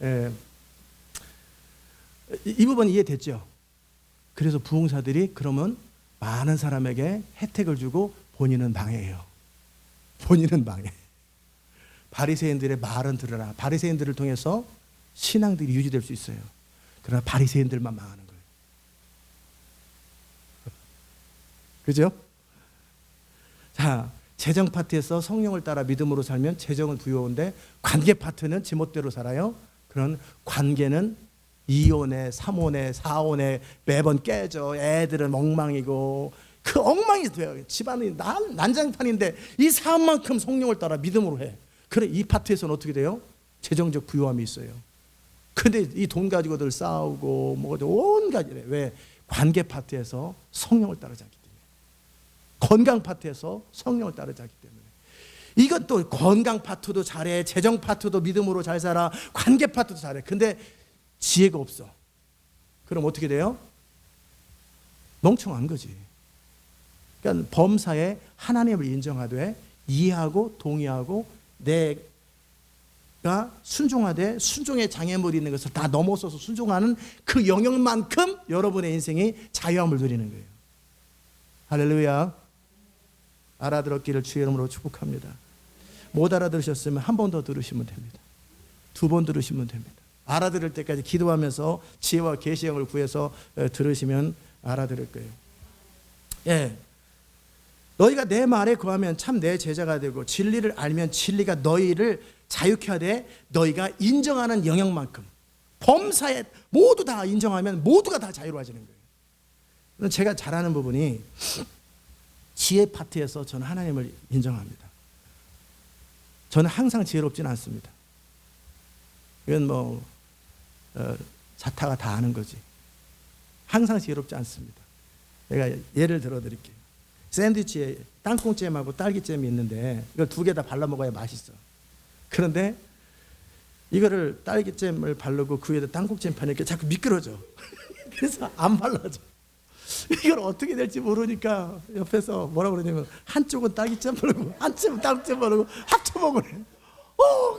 예. 이 부분 이해됐죠? 그래서 부흥사들이 그러면 많은 사람에게 혜택을 주고 본인은 망해요. 본인은 망해. 바리새인들의 말은 들으라. 바리새인들을 통해서 신앙들이 유지될 수 있어요. 그러나 바리새인들만 망하는 거예요. 그죠? 자, 재정 파트에서 성령을 따라 믿음으로 살면 재정은 부여운데 관계 파트는 지멋대로 살아요. 그런 관계는 2혼에 3혼에 4혼에 매번 깨져. 애들은 엉망이고 그 엉망이 돼요. 집안이 난장판인데 이 사람만큼 성령을 따라 믿음으로 해. 그래 이 파트에서는 어떻게 돼요? 재정적 부유함이 있어요. 근데 이 돈 가지고들 싸우고 뭐 온갖 이래. 왜? 관계 파트에서 성령을 따르지 않기 때문에. 건강 파트에서 성령을 따르지 않기 때문에. 이것도 건강 파트도 잘해, 재정 파트도 믿음으로 잘 살아, 관계 파트도 잘해. 근데 지혜가 없어. 그럼 어떻게 돼요? 멍청한 거지. 그러니까 범사에 하나님을 인정하되 이해하고 동의하고 내가 순종하되 순종의 장애물이 있는 것을 다 넘어서서 순종하는 그 영역만큼 여러분의 인생이 자유함을 누리는 거예요. 할렐루야. 알아들었기를 주의 이름으로 축복합니다. 못 알아들으셨으면 한 번 더 들으시면 됩니다. 2번 들으시면 됩니다. 알아들을 때까지 기도하면서 지혜와 계시형을 구해서 들으시면 알아들을 거예요. 예. 너희가 내 말에 거하면 참 내 제자가 되고 진리를 알면 진리가 너희를 자유케 하되 너희가 인정하는 영역만큼 범사에 모두 다 인정하면 모두가 다 자유로워지는 거예요. 제가 잘하는 부분이 지혜 파트에서 저는 하나님을 인정합니다. 저는 항상 지혜롭지는 않습니다. 이건 뭐 자타가 다 아는 거지. 항상 지혜롭지 않습니다. 제가 예를 들어 드릴게요. 샌드위치에 땅콩잼하고 딸기잼이 있는데 이걸 2개 다 발라 먹어야 맛있어. 그런데 이거를 딸기잼을 바르고 그 위에다 땅콩잼 파니까 자꾸 미끄러져. 그래서 안 발라져. 이걸 어떻게 될지 모르니까 옆에서 뭐라고 그러냐면 한쪽은 딸기잼 바르고 한쪽은 땅콩잼 바르고 합쳐 먹으래.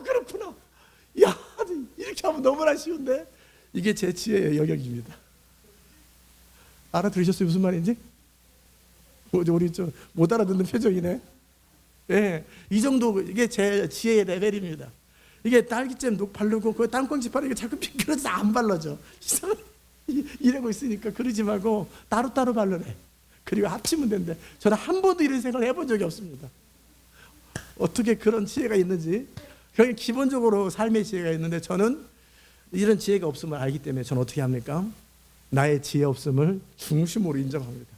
그렇구나. 야, 이렇게 하면 너무나 쉬운데 이게 제 지혜의 영역입니다. 알아들으셨어요? 무슨 말인지? 우리 좀 못 알아듣는 표정이네. 예, 이 정도 이게 제 지혜의 레벨입니다. 이게 딸기잼 녹 바르고 그 땅콩집 바르니까 자꾸 미끄러져서 안 발라져. 이러고 있으니까 그러지 말고 따로따로 바르래. 그리고 합치면 된대. 저는 한 번도 이런 생각을 해본 적이 없습니다. 어떻게 그런 지혜가 있는지. 그게 기본적으로 삶의 지혜가 있는데 저는 이런 지혜가 없음을 알기 때문에 저는 어떻게 합니까? 나의 지혜 없음을 중심으로 인정합니다.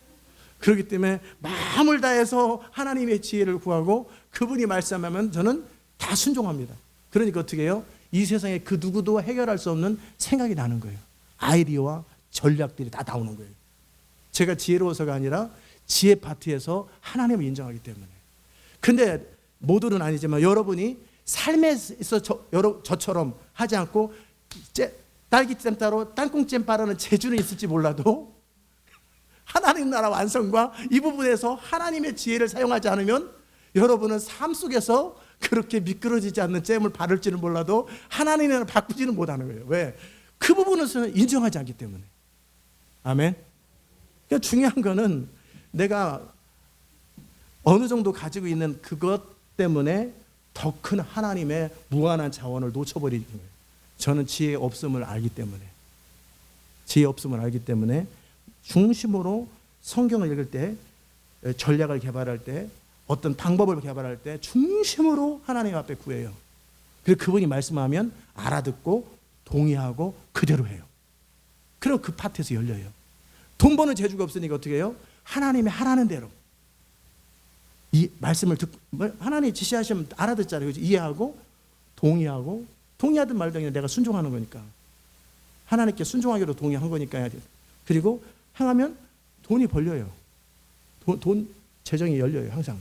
그렇기 때문에 마음을 다해서 하나님의 지혜를 구하고 그분이 말씀하면 저는 다 순종합니다. 그러니까 어떻게 해요? 이 세상에 그 누구도 해결할 수 없는 생각이 나는 거예요. 아이디어와 전략들이 다 나오는 거예요. 제가 지혜로워서가 아니라 지혜 파트에서 하나님을 인정하기 때문에. 근데 모두는 아니지만 여러분이 삶에서 저처럼 하지 않고 딸기잼 따로 땅콩잼 바르는 재주는 있을지 몰라도 하나님 나라 완성과 이 부분에서 하나님의 지혜를 사용하지 않으면 여러분은 삶 속에서 그렇게 미끄러지지 않는 잼을 바를지는 몰라도 하나님의 나라를 바꾸지는 못하는 거예요. 왜? 그 부분에서는 인정하지 않기 때문에. 아멘. 그러니까 중요한 거는 내가 어느 정도 가지고 있는 그것 때문에 더 큰 하나님의 무한한 자원을 놓쳐버리는 거예요. 저는 지혜 없음을 알기 때문에. 지혜 없음을 알기 때문에 중심으로 성경을 읽을 때, 전략을 개발할 때, 어떤 방법을 개발할 때 중심으로 하나님 앞에 구해요. 그리고 그분이 말씀하면 알아듣고 동의하고 그대로 해요. 그리고 그 파트에서 열려요. 돈 버는 재주가 없으니까 어떻게 해요? 하나님이 하라는 대로 이 말씀을 듣고 하나님이 지시하시면 알아듣잖아요. 이해하고 동의하고 동의하든 말든 내가 순종하는 거니까 하나님께 순종하기로 동의한 거니까 해야 돼요. 그리고 행하면 돈이 벌려요. 돈 재정이 열려요. 항상.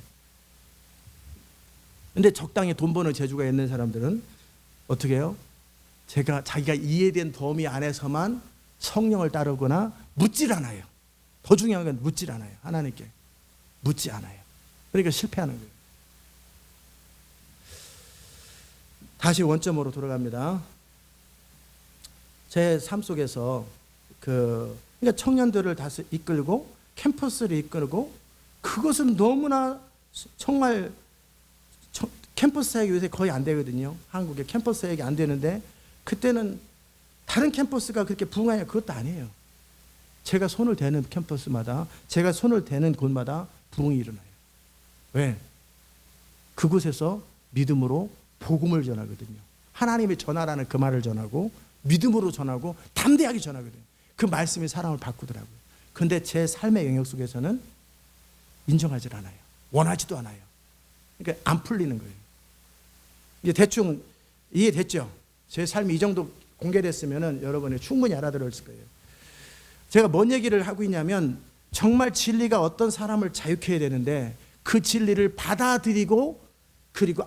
근데 적당히 돈 버는 재주가 있는 사람들은 어떻게 해요? 자기가 이해된 범위 안에서만 성령을 따르거나 묻질 않아요. 더 중요한 건 묻질 않아요. 하나님께 묻지 않아요. 그러니까 실패하는 거예요. 다시 원점으로 돌아갑니다. 제 삶 속에서 그러니까 청년들을 다시 이끌고 캠퍼스를 이끌고 그것은 너무나 정말 캠퍼스 사역이 요새 거의 안 되거든요. 한국에 캠퍼스 사역이 안 되는데 그때는 다른 캠퍼스가 그렇게 부흥하냐 그것도 아니에요. 제가 손을 대는 캠퍼스마다 제가 손을 대는 곳마다 부흥이 일어나요. 왜? 그곳에서 믿음으로 복음을 전하거든요. 하나님의 전하라는 그 말을 전하고 믿음으로 전하고 담대하게 전하거든요. 그 말씀이 사람을 바꾸더라고요. 그런데 제 삶의 영역 속에서는 인정하지 않아요. 원하지도 않아요. 그러니까 안 풀리는 거예요. 이제 대충 이해됐죠? 제 삶이 이 정도 공개됐으면 여러분이 충분히 알아들었을 거예요. 제가 뭔 얘기를 하고 있냐면 정말 진리가 어떤 사람을 자유케 해야 되는데 그 진리를 받아들이고 그리고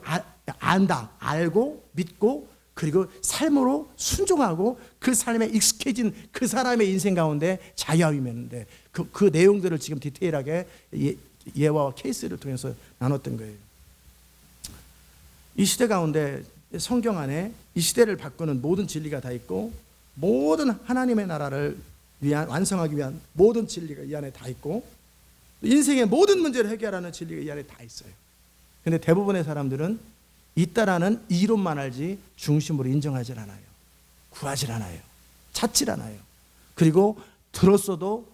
알고 믿고 그리고 삶으로 순종하고 그 삶에 익숙해진 그 사람의 인생 가운데 자유함이 있는데 그 내용들을 지금 디테일하게 예화와 케이스를 통해서 나눴던 거예요. 이 시대 가운데 성경 안에 이 시대를 바꾸는 모든 진리가 다 있고 모든 하나님의 나라를 완성하기 위한 모든 진리가 이 안에 다 있고 인생의 모든 문제를 해결하는 진리가 이 안에 다 있어요. 그런데 대부분의 사람들은 있다라는 이론만 알지 중심으로 인정하지 않아요. 구하지 않아요. 찾지 않아요. 그리고 들었어도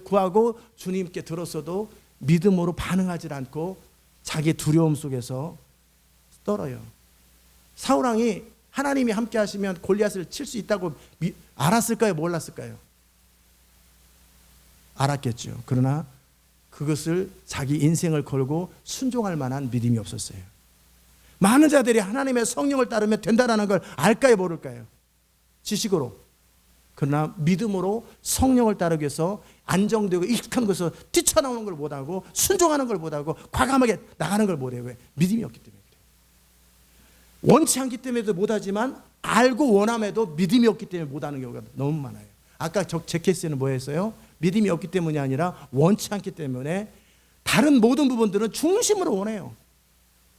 구하고 주님께 들었어도 믿음으로 반응하지 않고 자기 두려움 속에서 떨어요. 사울왕이 하나님이 함께 하시면 골리앗을 칠 수 있다고 알았을까요? 몰랐을까요? 알았겠죠. 그러나 그것을 자기 인생을 걸고 순종할 만한 믿음이 없었어요. 많은 자들이 하나님의 성령을 따르면 된다는 걸 알까요? 모를까요? 지식으로. 그러나 믿음으로 성령을 따르기 위해서 안정되고 익숙한 것에서 뛰쳐나오는 걸 못하고 순종하는 걸 못하고 과감하게 나가는 걸 못해요. 왜? 믿음이 없기 때문에 그래요. 원치 않기 때문에도 못하지만 알고 원함에도 믿음이 없기 때문에 못하는 경우가 너무 많아요. 아까 제 케이스는 뭐였어요? 믿음이 없기 때문이 아니라 원치 않기 때문에 다른 모든 부분들은 중심으로 원해요.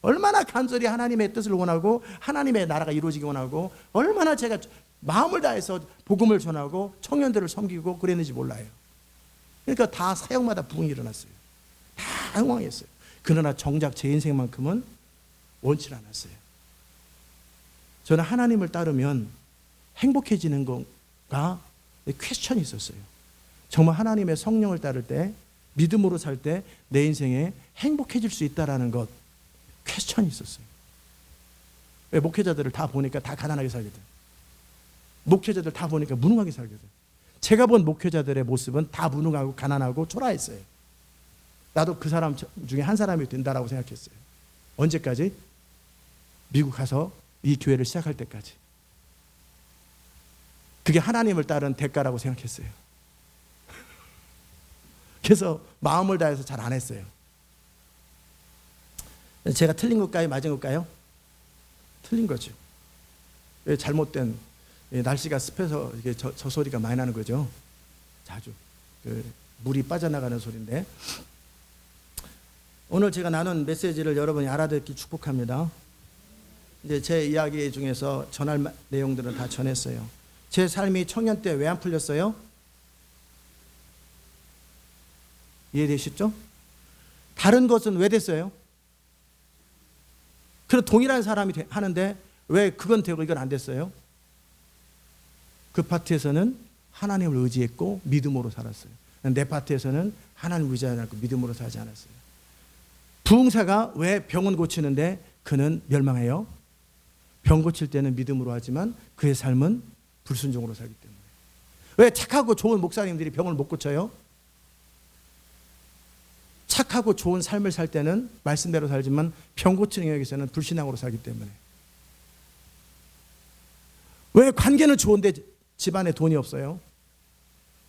얼마나 간절히 하나님의 뜻을 원하고 하나님의 나라가 이루어지기 원하고 얼마나 제가 마음을 다해서 복음을 전하고 청년들을 섬기고 그랬는지 몰라요. 그러니까 다 사역마다 부흥이 일어났어요. 다 흥왕했어요. 그러나 정작 제 인생만큼은 원치 않았어요. 저는 하나님을 따르면 행복해지는 건가? 퀘스천이 있었어요. 정말 하나님의 성령을 따를 때 믿음으로 살 때 내 인생에 행복해질 수 있다라는 것 퀘스천이 있었어요. 왜? 목회자들을 다 보니까 다 가난하게 살거든. 목회자들 다 보니까 무능하게 살거든. 제가 본 목회자들의 모습은 다 무능하고 가난하고 초라했어요. 나도 그 사람 중에 한 사람이 된다라고 생각했어요. 언제까지? 미국 가서 이 교회를 시작할 때까지. 그게 하나님을 따른 대가라고 생각했어요. 그래서 마음을 다해서 잘 안 했어요. 제가 틀린 걸까요? 맞은 걸까요? 틀린 거죠. 잘못된 날씨가 습해서 이게 저 소리가 많이 나는 거죠. 자주 물이 빠져나가는 소리인데 오늘 제가 나눈 메시지를 여러분이 알아듣기 축복합니다. 이제 제 이야기 중에서 전할 내용들은 다 전했어요. 제 삶이 청년 때 왜 안 풀렸어요? 이해되시죠? 다른 것은 왜 됐어요? 그럼 동일한 사람이 하는데 왜 그건 되고 이건 안 됐어요? 그 파트에서는 하나님을 의지했고 믿음으로 살았어요. 내 파트에서는 하나님을 의지하지 않고 믿음으로 살지 않았어요. 부흥사가 왜 병은 고치는데 그는 멸망해요? 병 고칠 때는 믿음으로 하지만 그의 삶은 불순종으로 살기 때문에. 왜 착하고 좋은 목사님들이 병을 못 고쳐요? 착하고 좋은 삶을 살 때는 말씀대로 살지만 병 고치는 영역에서는 불신앙으로 살기 때문에. 왜 관계는 좋은데 집안에 돈이 없어요?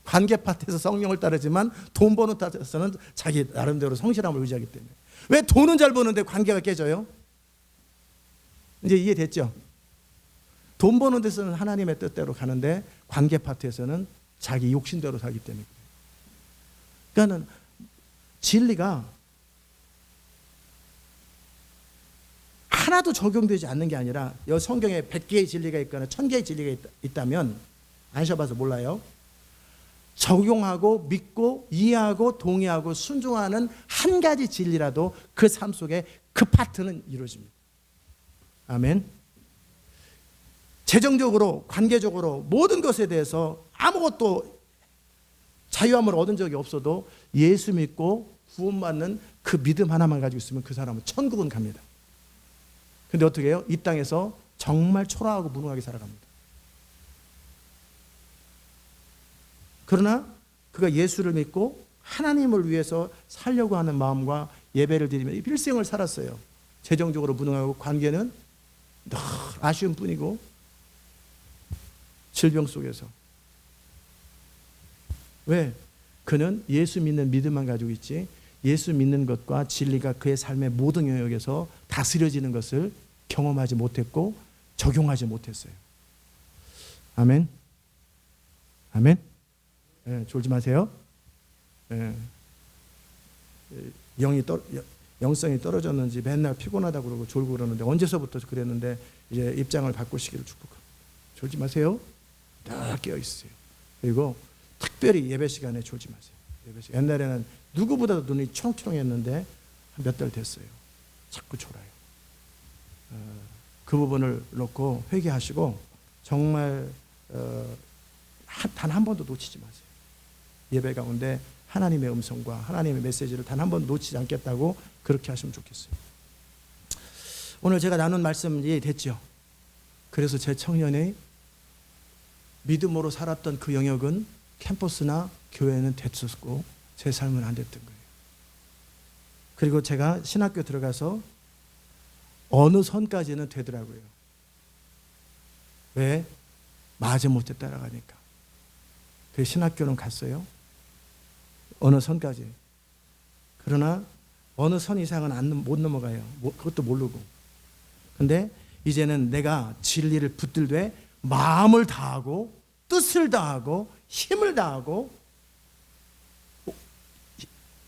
관계 파트에서 성령을 따르지만 돈 버는 파트에서는 자기 나름대로 성실함을 의지하기 때문에. 왜 돈은 잘 버는데 관계가 깨져요? 이제 이해됐죠? 돈 버는 데서는 하나님의 뜻대로 가는데 관계 파트에서는 자기 욕심대로 살기 때문에. 그러니까는 진리가 하나도 적용되지 않는 게 아니라 여 성경에 100개의 진리가 있거나 1000개의 진리가 있다면 안 쉬어봐서 몰라요. 적용하고 믿고 이해하고 동의하고 순종하는 한 가지 진리라도 그 삶 속에 그 파트는 이루어집니다. 아멘. 재정적으로 관계적으로 모든 것에 대해서 아무것도 자유함을 얻은 적이 없어도 예수 믿고 구원받는 그 믿음 하나만 가지고 있으면 그 사람은 천국은 갑니다. 근데 어떻게 해요? 이 땅에서 정말 초라하고 무능하게 살아갑니다. 그러나 그가 예수를 믿고 하나님을 위해서 살려고 하는 마음과 예배를 드리며 일생을 살았어요. 재정적으로 무능하고 관계는 늘 아쉬운 뿐이고 질병 속에서. 왜? 그는 예수 믿는 믿음만 가지고 있지 예수 믿는 것과 진리가 그의 삶의 모든 영역에서 다스려지는 것을 경험하지 못했고 적용하지 못했어요. 아멘. 아멘. 예, 졸지 마세요. 예. 영성이 떨어졌는지 맨날 피곤하다고 그러고 졸고 그러는데 언제서부터 그랬는데 이제 입장을 바꾸시기를 축복합니다. 졸지 마세요. 늘 깨어 있으세요. 그리고 특별히 예배 시간에 졸지 마세요. 예배 시간. 옛날에는 누구보다도 눈이 초롱초롱했는데 한 몇 달 됐어요. 자꾸 졸아요. 그 부분을 놓고 회개하시고 정말 단 한 번도 놓치지 마세요. 예배 가운데 하나님의 음성과 하나님의 메시지를 단 한 번 놓치지 않겠다고 그렇게 하시면 좋겠어요. 오늘 제가 나눈 말씀 이해됐죠? 그래서 제 청년이 믿음으로 살았던 그 영역은 캠퍼스나 교회는 됐었고 제 삶은 안 됐던 거예요. 그리고 제가 신학교 들어가서 어느 선까지는 되더라고요. 왜? 마지못해 따라가니까. 그 신학교는 갔어요. 어느 선까지. 그러나 어느 선 이상은 못 넘어가요. 그것도 모르고. 근데 이제는 내가 진리를 붙들되 마음을 다하고 뜻을 다하고 힘을 다하고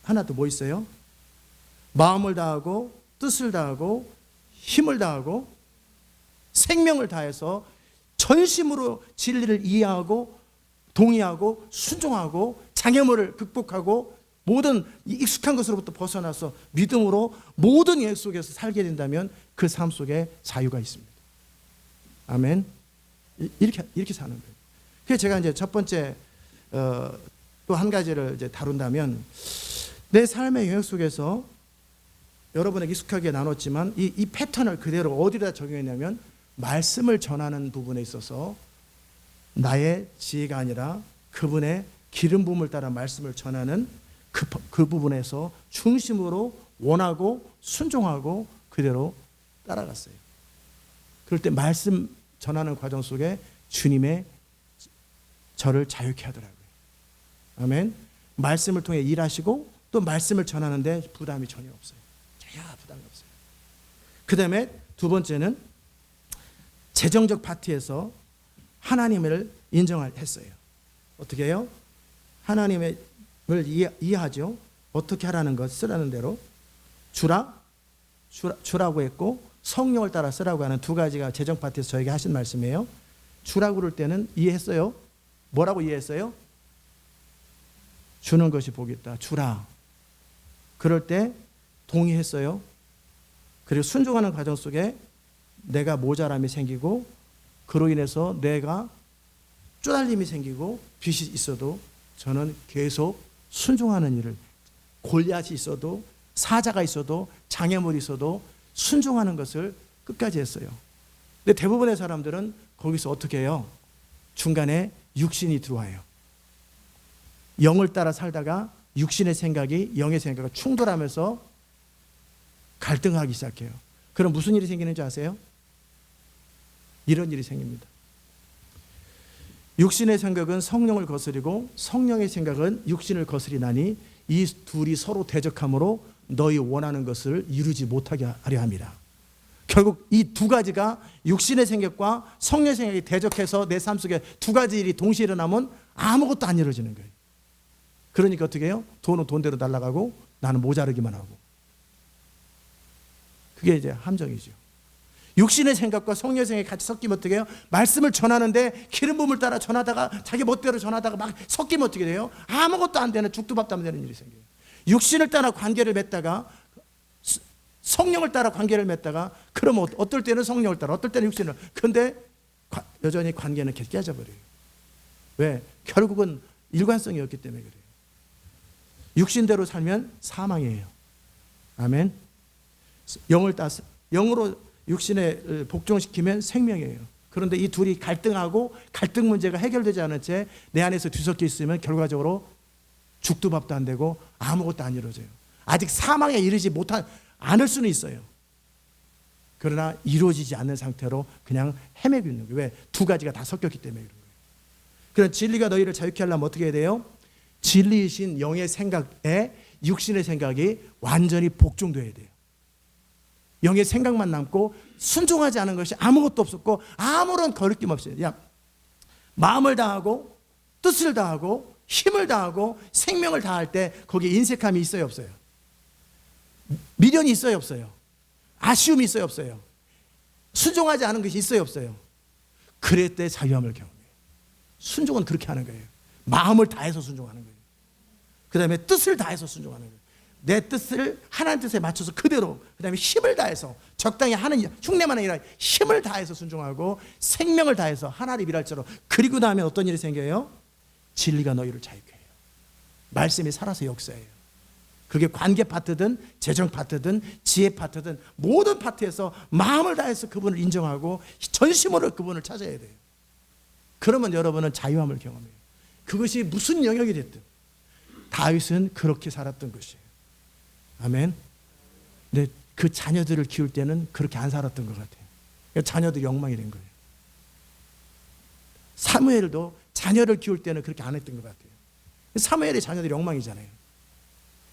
하나 또 뭐 있어요? 마음을 다하고 뜻을 다하고 힘을 다하고 생명을 다해서 전심으로 진리를 이해하고 동의하고 순종하고 장애물을 극복하고 모든 익숙한 것으로부터 벗어나서 믿음으로 모든 예 속에서 살게 된다면 그 삶 속에 자유가 있습니다. 아멘. 이렇게 사는 거예요. 그래서 제가 이제 첫 번째 또 한 가지를 이제 다룬다면 내 삶의 영역 속에서 여러분에게 익숙하게 나눴지만 이 패턴을 그대로 어디다 적용했냐면 말씀을 전하는 부분에 있어서 나의 지혜가 아니라 그분의 기름 부음을 따라 말씀을 전하는 그 부분에서 중심으로 원하고 순종하고 그대로 따라갔어요. 그럴 때 말씀 전하는 과정 속에 주님의 저를 자유케 하더라고요. 아멘. 말씀을 통해 일하시고 또 말씀을 전하는데 부담이 전혀 없어요. 전혀 부담이 없어요. 그 다음에 두 번째는 재정적 파트에서 하나님을 인정했어요. 어떻게 해요? 하나님을 이해하죠. 어떻게 하라는 것 쓰라는 대로 주라고 했고 성령을 따라 쓰라고 하는 두 가지가 재정 파트에서 저에게 하신 말씀이에요. 주라고 그럴 때는 이해했어요. 뭐라고 이해했어요? 주는 것이 복이 있다. 주라. 그럴 때 동의했어요. 그리고 순종하는 과정 속에 내가 모자람이 생기고 그로 인해서 내가 쪼달림이 생기고 빚이 있어도 저는 계속 순종하는 일을 골리앗이 있어도 사자가 있어도 장애물이 있어도 순종하는 것을 끝까지 했어요. 근데 대부분의 사람들은 거기서 어떻게 해요? 중간에 육신이 들어와요. 영을 따라 살다가 육신의 생각이 영의 생각과 충돌하면서 갈등하기 시작해요. 그럼 무슨 일이 생기는지 아세요? 이런 일이 생깁니다. 육신의 생각은 성령을 거스리고 성령의 생각은 육신을 거스리나니 이 둘이 서로 대적함으로 너희 원하는 것을 이루지 못하게 하려 함이라. 결국 이 두 가지가 육신의 생각과 성령의 생각이 대적해서 내 삶 속에 두 가지 일이 동시에 일어나면 아무것도 안 이루어지는 거예요. 그러니까 어떻게 해요? 돈은 돈대로 날아가고 나는 모자르기만 하고. 그게 이제 함정이죠. 육신의 생각과 성령의 생각이 같이 섞이면 어떻게 해요? 말씀을 전하는데 기름 부음을 따라 전하다가 자기 멋대로 전하다가 막 섞이면 어떻게 돼요? 아무것도 안 되는 죽도 밥도 안 되는 일이 생겨요. 육신을 따라 관계를 맺다가 성령을 따라 관계를 맺다가 그러면 어떨 때는 성령을 따라 어떨 때는 육신을. 그런데 여전히 관계는 계속 깨져버려요. 왜? 결국은 일관성이 없기 때문에 그래요. 육신대로 살면 사망이에요. 아멘. 영으로 육신에 복종시키면 생명이에요. 그런데 이 둘이 갈등하고 갈등 문제가 해결되지 않은 채 내 안에서 뒤섞여 있으면 결과적으로 죽도 밥도 안 되고 아무것도 안 이루어져요. 아직 사망에 이르지 않을 수는 있어요. 그러나 이루어지지 않는 상태로 그냥 헤매고 있는 거예요. 왜? 두 가지가 다 섞였기 때문에 그런 거예요. 그런 진리가 너희를 자유케 하려면 어떻게 해야 돼요? 진리이신 영의 생각에 육신의 생각이 완전히 복종돼야 돼요. 영의 생각만 남고 순종하지 않은 것이 아무것도 없었고 아무런 거리낌 없어요. 그냥 마음을 다하고 뜻을 다하고 힘을 다하고 생명을 다할 때 거기에 인색함이 있어요 없어요? 미련이 있어요 없어요? 아쉬움이 있어요 없어요? 순종하지 않은 것이 있어요 없어요? 그럴 때 자유함을 경험해요. 순종은 그렇게 하는 거예요. 마음을 다해서 순종하는 거예요. 그 다음에 뜻을 다해서 순종하는 거예요. 내 뜻을 하나님 뜻에 맞춰서 그대로, 그 다음에 힘을 다해서 적당히 하는 흉내만 아니라 힘을 다해서 순종하고 생명을 다해서 하나님 일할처럼. 그리고 나면 어떤 일이 생겨요? 진리가 너희를 자유케 해요. 말씀이 살아서 역사해요. 그게 관계 파트든 재정 파트든 지혜 파트든 모든 파트에서 마음을 다해서 그분을 인정하고 전심으로 그분을 찾아야 돼요. 그러면 여러분은 자유함을 경험해요. 그것이 무슨 영역이 됐든. 다윗은 그렇게 살았던 것이에요. 아멘. 근데 그 자녀들을 키울 때는 그렇게 안 살았던 것 같아요. 그러니까 자녀들이 엉망이 된 거예요. 사무엘도 자녀를 키울 때는 그렇게 안 했던 것 같아요. 사무엘의 자녀들이 엉망이잖아요.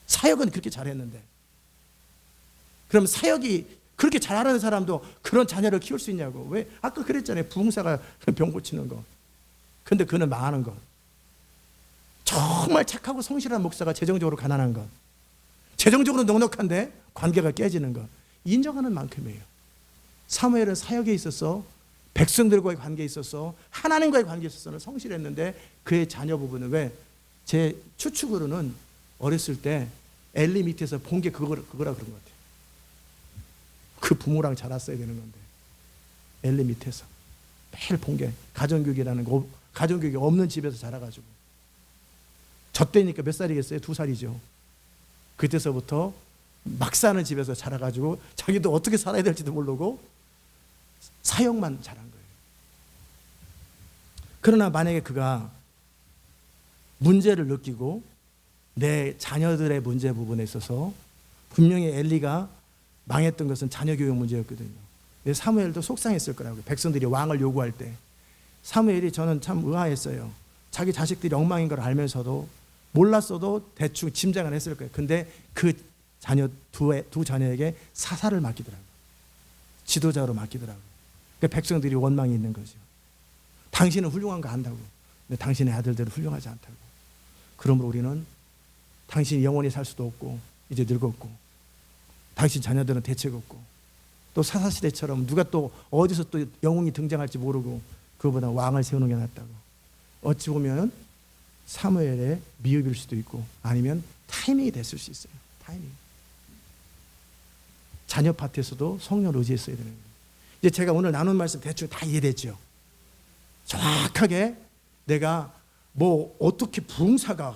사역은 그렇게 잘했는데. 그럼 사역이 그렇게 잘하는 사람도 그런 자녀를 키울 수 있냐고. 왜? 아까 그랬잖아요. 부흥사가 병 고치는 거. 근데 그는 망하는 거. 정말 착하고 성실한 목사가 재정적으로 가난한 것, 재정적으로 넉넉한데 관계가 깨지는 것, 인정하는 만큼이에요. 사무엘은 사역에 있어서 백성들과의 관계에 있어서 하나님과의 관계에 있어서는 성실했는데 그의 자녀 부분은 왜? 제 추측으로는 어렸을 때 엘리 밑에서 본 게 그거라 그런 것 같아요. 그 부모랑 자랐어야 되는 건데 엘리 밑에서 매일 본 게 가정교육이라는 거, 가정교육이 없는 집에서 자라가지고 저 때니까 몇 살이겠어요? 2살이죠. 그때서부터 막 사는 집에서 자라가지고 자기도 어떻게 살아야 될지도 모르고 사역만 잘한 거예요. 그러나 만약에 그가 문제를 느끼고 내 자녀들의 문제 부분에 있어서 분명히 엘리가 망했던 것은 자녀 교육 문제였거든요. 사무엘도 속상했을 거라고요. 백성들이 왕을 요구할 때 사무엘이 저는 참 의아했어요. 자기 자식들이 엉망인 걸 알면서도 몰랐어도 대충 짐작은 했을 거예요. 근데 그 자녀 두 자녀에게 사사를 맡기더라고요. 지도자로 맡기더라고요. 그러니까 백성들이 원망이 있는 거죠. 당신은 훌륭한 거 안다고. 근데 당신의 아들들은 훌륭하지 않다고. 그러므로 우리는 당신이 영원히 살 수도 없고 이제 늙었고 당신 자녀들은 대책 없고 또 사사시대처럼 누가 또 어디서 또 영웅이 등장할지 모르고 그거보다 왕을 세우는 게 낫다고. 어찌 보면 사무엘의 미흡일 수도 있고 아니면 타이밍이 됐을 수 있어요. 타이밍. 자녀 파트에서도 성령을 의지했어야 되는 거예요. 이제 제가 오늘 나눈 말씀 대충 다 이해됐죠. 정확하게 내가 뭐 어떻게 부흥사가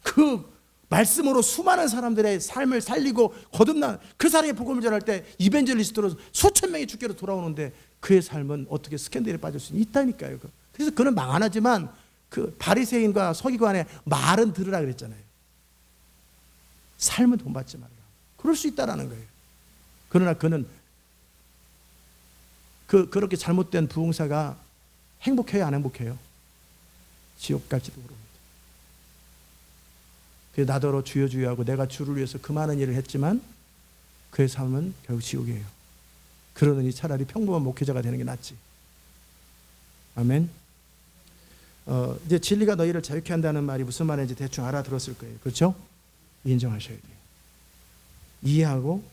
그 말씀으로 수많은 사람들의 삶을 살리고 거듭난 그 사람의 복음을 전할 때 이벤젤리스트로 수천 명이 주께로 돌아오는데 그의 삶은 어떻게 스캔들에 빠질 수 있다니까요. 그래서 그는 망하지만 그 바리새인과 서기관의 말은 들으라 그랬잖아요. 삶은 돈 받지 말라. 그럴 수 있다라는 거예요. 그러나 그는 그렇게 잘못된 부흥사가 행복해요, 안 행복해요? 지옥 갈지도 모릅니다. 그래서 나더러 주여 주여 하고 내가 주를 위해서 그 많은 일을 했지만 그의 삶은 결국 지옥이에요. 그러느니 차라리 평범한 목회자가 되는 게 낫지. 아멘. 이제 진리가 너희를 자유케 한다는 말이 무슨 말인지 대충 알아들었을 거예요. 그렇죠? 인정하셔야 돼요. 이해하고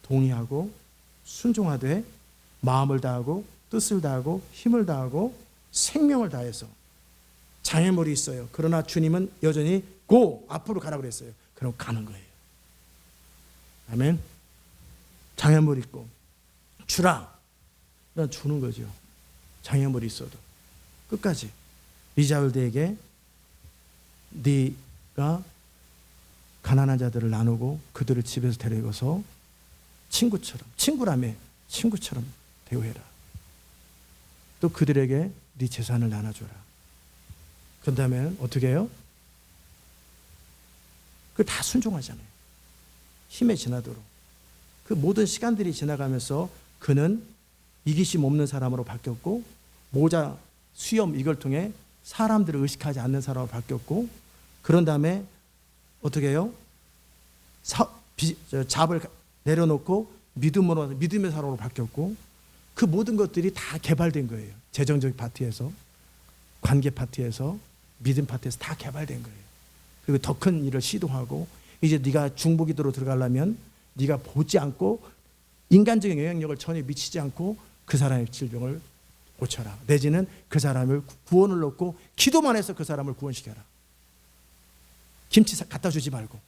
동의하고 순종하되 마음을 다하고 뜻을 다하고 힘을 다하고 생명을 다해서 장애물이 있어요. 그러나 주님은 여전히 고 앞으로 가라고 그랬어요. 그럼 가는 거예요. 아멘. 장애물 있고 주라. 그냥 주는 거죠. 장애물이 있어도 끝까지. 리자울드에게 네가 가난한 자들을 나누고 그들을 집에서 데려가서 친구라며 친구처럼 대우해라. 또 그들에게 네 재산을 나눠줘라. 그 다음에 어떻게 해요? 그걸 다 순종하잖아요. 힘에 지나도록. 그 모든 시간들이 지나가면서 그는 이기심 없는 사람으로 바뀌었고, 모자, 수염 이걸 통해 사람들을 의식하지 않는 사람으로 바뀌었고, 그런 다음에 어떻게 해요? 잡을 내려놓고 믿음의 사람으로 바뀌었고, 그 모든 것들이 다 개발된 거예요. 재정적 파트에서, 관계 파트에서, 믿음 파트에서 다 개발된 거예요. 그리고 더 큰 일을 시도하고, 이제 네가 중보기도로 들어가려면 네가 보지 않고 인간적인 영향력을 전혀 미치지 않고 그 사람의 질병을 고쳐라. 내지는 그 사람을 구원을 얻고 기도만 해서 그 사람을 구원시켜라. 김치 갖다 주지 말고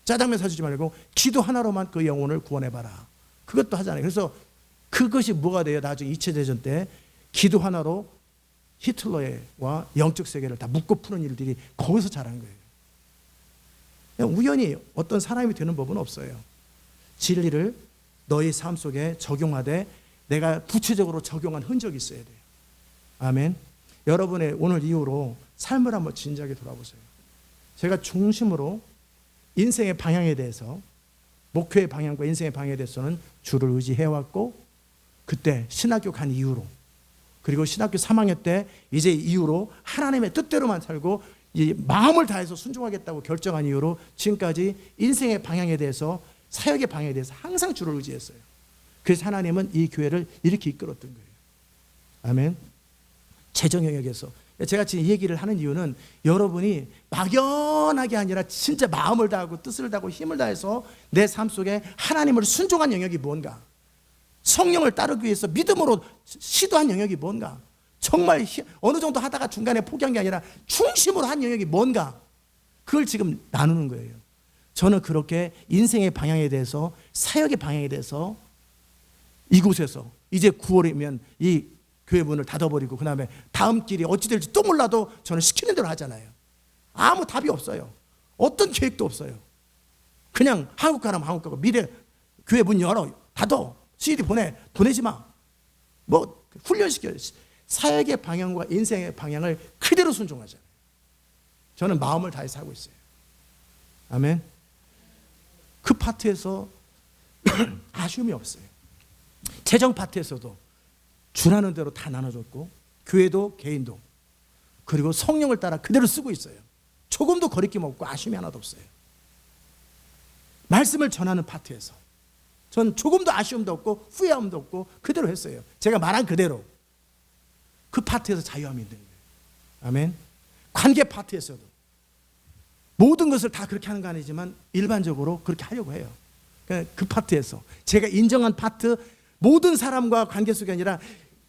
짜장면 사주지 말고 기도 하나로만 그 영혼을 구원해봐라. 그것도 하잖아요. 그래서 그것이 뭐가 돼요? 나중에 2차 대전 때 기도 하나로 히틀러와 영적 세계를 다 묶고 푸는 일들이 거기서 자란 거예요. 그냥 우연히 어떤 사람이 되는 법은 없어요. 진리를 너희 삶 속에 적용하되 내가 구체적으로 적용한 흔적이 있어야 돼요. 아멘. 여러분의 오늘 이후로 삶을 한번 진지하게 돌아보세요. 제가 중심으로 인생의 방향에 대해서, 목표의 방향과 인생의 방향에 대해서는 주를 의지해왔고, 그때 신학교 간 이후로, 그리고 신학교 3학년 때 이제 이후로 하나님의 뜻대로만 살고 이 마음을 다해서 순종하겠다고 결정한 이후로 지금까지 인생의 방향에 대해서, 사역의 방향에 대해서 항상 주를 의지했어요. 그래서 하나님은 이 교회를 이렇게 이끌었던 거예요. 아멘. 재정 영역에서 제가 지금 이 얘기를 하는 이유는 여러분이 막연하게 아니라 진짜 마음을 다하고 뜻을 다하고 힘을 다해서 내 삶 속에 하나님을 순종한 영역이 뭔가, 성령을 따르기 위해서 믿음으로 시도한 영역이 뭔가, 정말 어느 정도 하다가 중간에 포기한 게 아니라 중심으로 한 영역이 뭔가, 그걸 지금 나누는 거예요. 저는 그렇게 인생의 방향에 대해서, 사역의 방향에 대해서 이곳에서 이제 9월이면 이 교회 문을 닫아버리고 그 다음에 다음 길이 어찌 될지 또 몰라도 저는 시키는 대로 하잖아요. 아무 답이 없어요. 어떤 계획도 없어요. 그냥 한국 가라면 한국 가고, 미래 교회 문 열어, 닫어, CD 보내지 마, 뭐 훈련시켜요. 사역의 방향과 인생의 방향을 그대로 순종하잖아요. 저는 마음을 다해 살고 있어요. 아멘. 그 파트에서 아쉬움이 없어요. 재정 파트에서도 주라는 대로 다 나눠줬고, 교회도 개인도, 그리고 성령을 따라 그대로 쓰고 있어요. 조금도 거리낌 없고 아쉬움이 하나도 없어요. 말씀을 전하는 파트에서 전 조금도 아쉬움도 없고 후회함도 없고 그대로 했어요. 제가 말한 그대로. 그 파트에서 자유함이 있는 거예요. 아멘. 관계 파트에서도 모든 것을 다 그렇게 하는 거 아니지만 일반적으로 그렇게 하려고 해요. 그 파트에서 제가 인정한 파트, 모든 사람과 관계 속이 아니라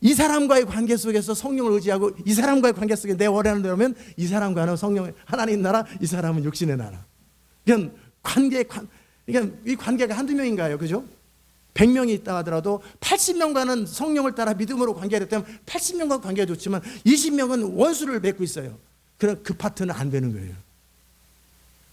이 사람과의 관계 속에서 성령을 의지하고, 이 사람과의 관계 속에 내 원하는 대로면 이 사람과는 성령, 하나님 나라, 이 사람은 육신의 나라. 그러니까 이 관계가 한두 명인가요? 그죠? 100명이 있다 하더라도 80명과는 성령을 따라 믿음으로 관계가 됐다면 80명과 관계가 좋지만 20명은 원수를 맺고 있어요. 그럼 그 파트는 안 되는 거예요.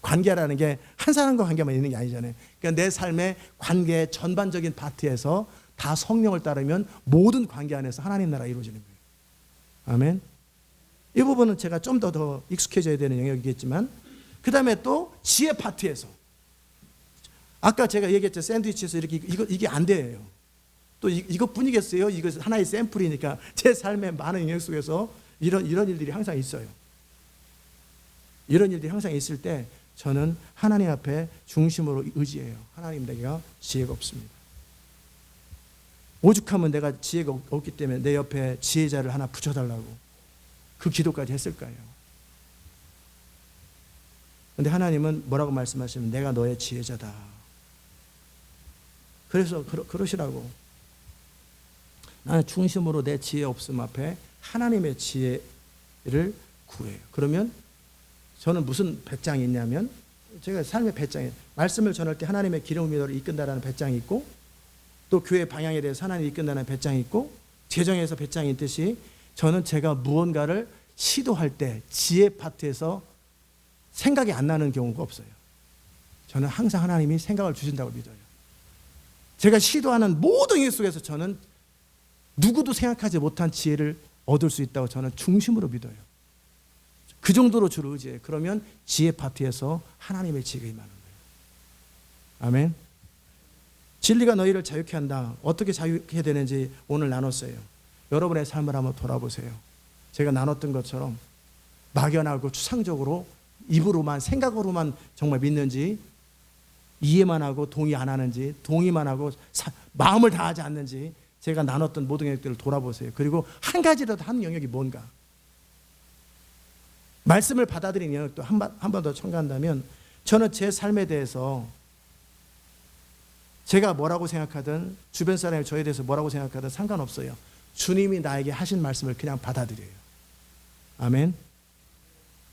관계라는 게 한 사람과 관계만 있는 게 아니잖아요. 그러니까 내 삶의 관계 전반적인 파트에서 다 성령을 따르면 모든 관계 안에서 하나님 나라가 이루어지는 거예요. 아멘. 이 부분은 제가 좀 더 익숙해져야 되는 영역이겠지만, 그 다음에 또 지혜 파트에서, 아까 제가 얘기했죠. 샌드위치에서 이게 안 돼요. 또 이것뿐이겠어요? 이거 하나의 샘플이니까. 제 삶의 많은 영역 속에서 이런 일들이 항상 있어요. 이런 일들이 항상 있을 때 저는 하나님 앞에 중심으로 의지해요. 하나님, 내가 지혜가 없습니다. 오죽하면 내가 지혜가 없기 때문에 내 옆에 지혜자를 하나 붙여달라고 그 기도까지 했을까요? 그런데 하나님은 뭐라고 말씀하시면 내가 너의 지혜자다. 그래서 그러시라고. 나는 중심으로 내 지혜 없음 앞에 하나님의 지혜를 구해요. 그러면 저는 무슨 배짱이 있냐면, 제가 삶의 배짱이, 말씀을 전할 때 하나님의 기름으로 이끈다라는 배짱이 있고, 또 교회 방향에 대해서 하나님이 이끈다는 배짱이 있고, 재정에서 배짱이 있듯이 저는 제가 무언가를 시도할 때 지혜 파트에서 생각이 안 나는 경우가 없어요. 저는 항상 하나님이 생각을 주신다고 믿어요. 제가 시도하는 모든 일 속에서 저는 누구도 생각하지 못한 지혜를 얻을 수 있다고 저는 중심으로 믿어요. 그 정도로 주를 의지해요. 그러면 지혜 파트에서 하나님의 지혜가 임하는 거예요. 아멘. 진리가 너희를 자유케 한다. 어떻게 자유케 되는지 오늘 나눴어요. 여러분의 삶을 한번 돌아보세요. 제가 나눴던 것처럼 막연하고 추상적으로 입으로만 생각으로만 정말 믿는지, 이해만 하고 동의 안 하는지, 동의만 하고 마음을 다하지 않는지, 제가 나눴던 모든 영역들을 돌아보세요. 그리고 한 가지라도 한 영역이 뭔가, 말씀을 받아들이는 영역도 한 번 더 첨가한다면, 저는 제 삶에 대해서 제가 뭐라고 생각하든 주변 사람이 저에 대해서 뭐라고 생각하든 상관없어요. 주님이 나에게 하신 말씀을 그냥 받아들여요. 아멘.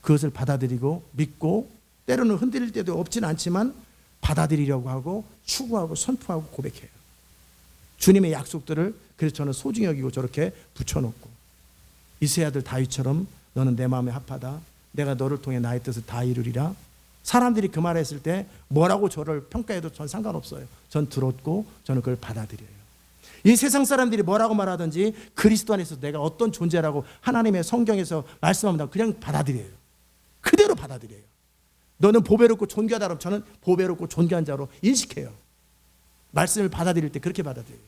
그것을 받아들이고 믿고, 때로는 흔들릴 때도 없지는 않지만 받아들이려고 하고 추구하고 선포하고 고백해요. 주님의 약속들을 그래서 저는 소중히 여기고 저렇게 붙여놓고, 이세 아들 다윗처럼 너는 내 마음에 합하다. 내가 너를 통해 나의 뜻을 다 이루리라. 사람들이 그 말을 했을 때 뭐라고 저를 평가해도 전 상관없어요. 전 들었고 저는 그걸 받아들여요. 이 세상 사람들이 뭐라고 말하든지 그리스도 안에서 내가 어떤 존재라고 하나님의 성경에서 말씀합니다. 그냥 받아들여요. 그대로 받아들여요. 너는 보배롭고 존귀하다 그러면 저는 보배롭고 존귀한 자로 인식해요. 말씀을 받아들일 때 그렇게 받아들여요.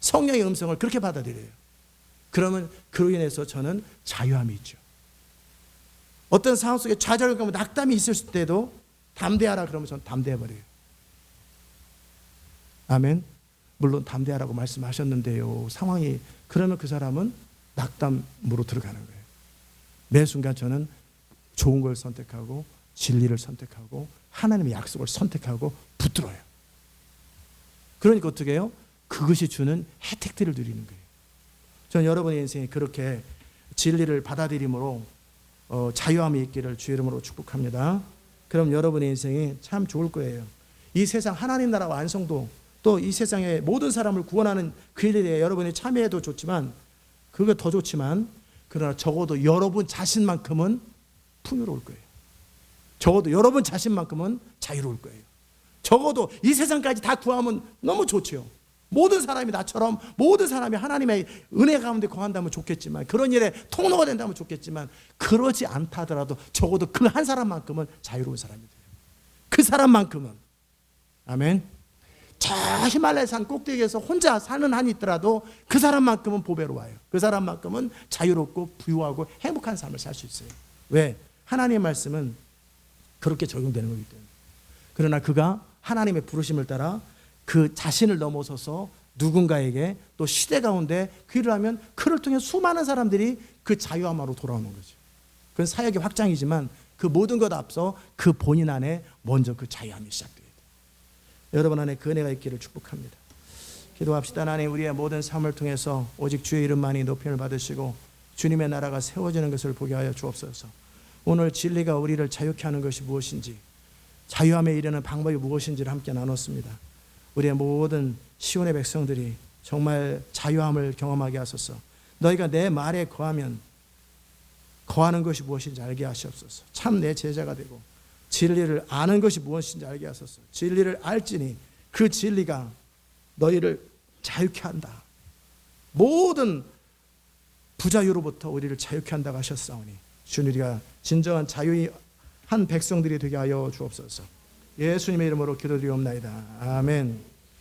성령의 음성을 그렇게 받아들여요. 그러면 그로 인해서 저는 자유함이 있죠. 어떤 상황 속에 좌절감과 낙담이 있을 때도 담대하라 그러면 저는 담대해버려요. 아멘. 물론 담대하라고 말씀하셨는데요, 상황이 그러면 그 사람은 낙담으로 들어가는 거예요. 매 순간 저는 좋은 걸 선택하고 진리를 선택하고 하나님의 약속을 선택하고 붙들어요. 그러니까 어떻게 해요? 그것이 주는 혜택들을 누리는 거예요. 저는 여러분의 인생에 그렇게 진리를 받아들임으로 자유함이 있기를 주의 이름으로 축복합니다. 그럼 여러분의 인생이 참 좋을 거예요. 이 세상 하나님 나라 완성도, 또 이 세상의 모든 사람을 구원하는 그 일에 여러분이 참여해도 좋지만, 그거 더 좋지만, 그러나 적어도 여러분 자신만큼은 풍요로울 거예요. 적어도 여러분 자신만큼은 자유로울 거예요. 적어도 이 세상까지 다 구하면 너무 좋죠. 모든 사람이 나처럼, 모든 사람이 하나님의 은혜 가운데 거한다면 좋겠지만, 그런 일에 통로가 된다면 좋겠지만, 그러지 않다 하더라도 적어도 그 한 사람만큼은 자유로운 사람이 돼요. 그 사람만큼은. 아멘. 저 히말라야 산 꼭대기에서 혼자 사는 한이 있더라도 그 사람만큼은 보배로워요. 그 사람만큼은 자유롭고 부유하고 행복한 삶을 살 수 있어요. 왜? 하나님의 말씀은 그렇게 적용되는 거기 때문에. 그러나 그가 하나님의 부르심을 따라 그 자신을 넘어서서 누군가에게 또 시대 가운데 그 일을 하면 그를 통해 수많은 사람들이 그 자유함으로 돌아오는 거죠. 그건 사역의 확장이지만 그 모든 것 앞서 그 본인 안에 먼저 그 자유함이 시작돼요. 여러분 안에 그 은혜가 있기를 축복합니다. 기도합시다. 하나님, 우리의 모든 삶을 통해서 오직 주의 이름만이 높임을 받으시고 주님의 나라가 세워지는 것을 보게 하여 주옵소서. 오늘 진리가 우리를 자유케 하는 것이 무엇인지, 자유함에 이르는 방법이 무엇인지를 함께 나눴습니다. 우리의 모든 시온의 백성들이 정말 자유함을 경험하게 하소서. 너희가 내 말에 거하면 거하는 것이 무엇인지 알게 하시옵소서. 참 내 제자가 되고 진리를 아는 것이 무엇인지 알게 하소서. 진리를 알지니 그 진리가 너희를 자유케 한다. 모든 부자유로부터 우리를 자유케 한다고 하셨사오니 주님이가 진정한 자유한 백성들이 되게 하여 주옵소서. 예수님의 이름으로 기도드리옵나이다. 아멘.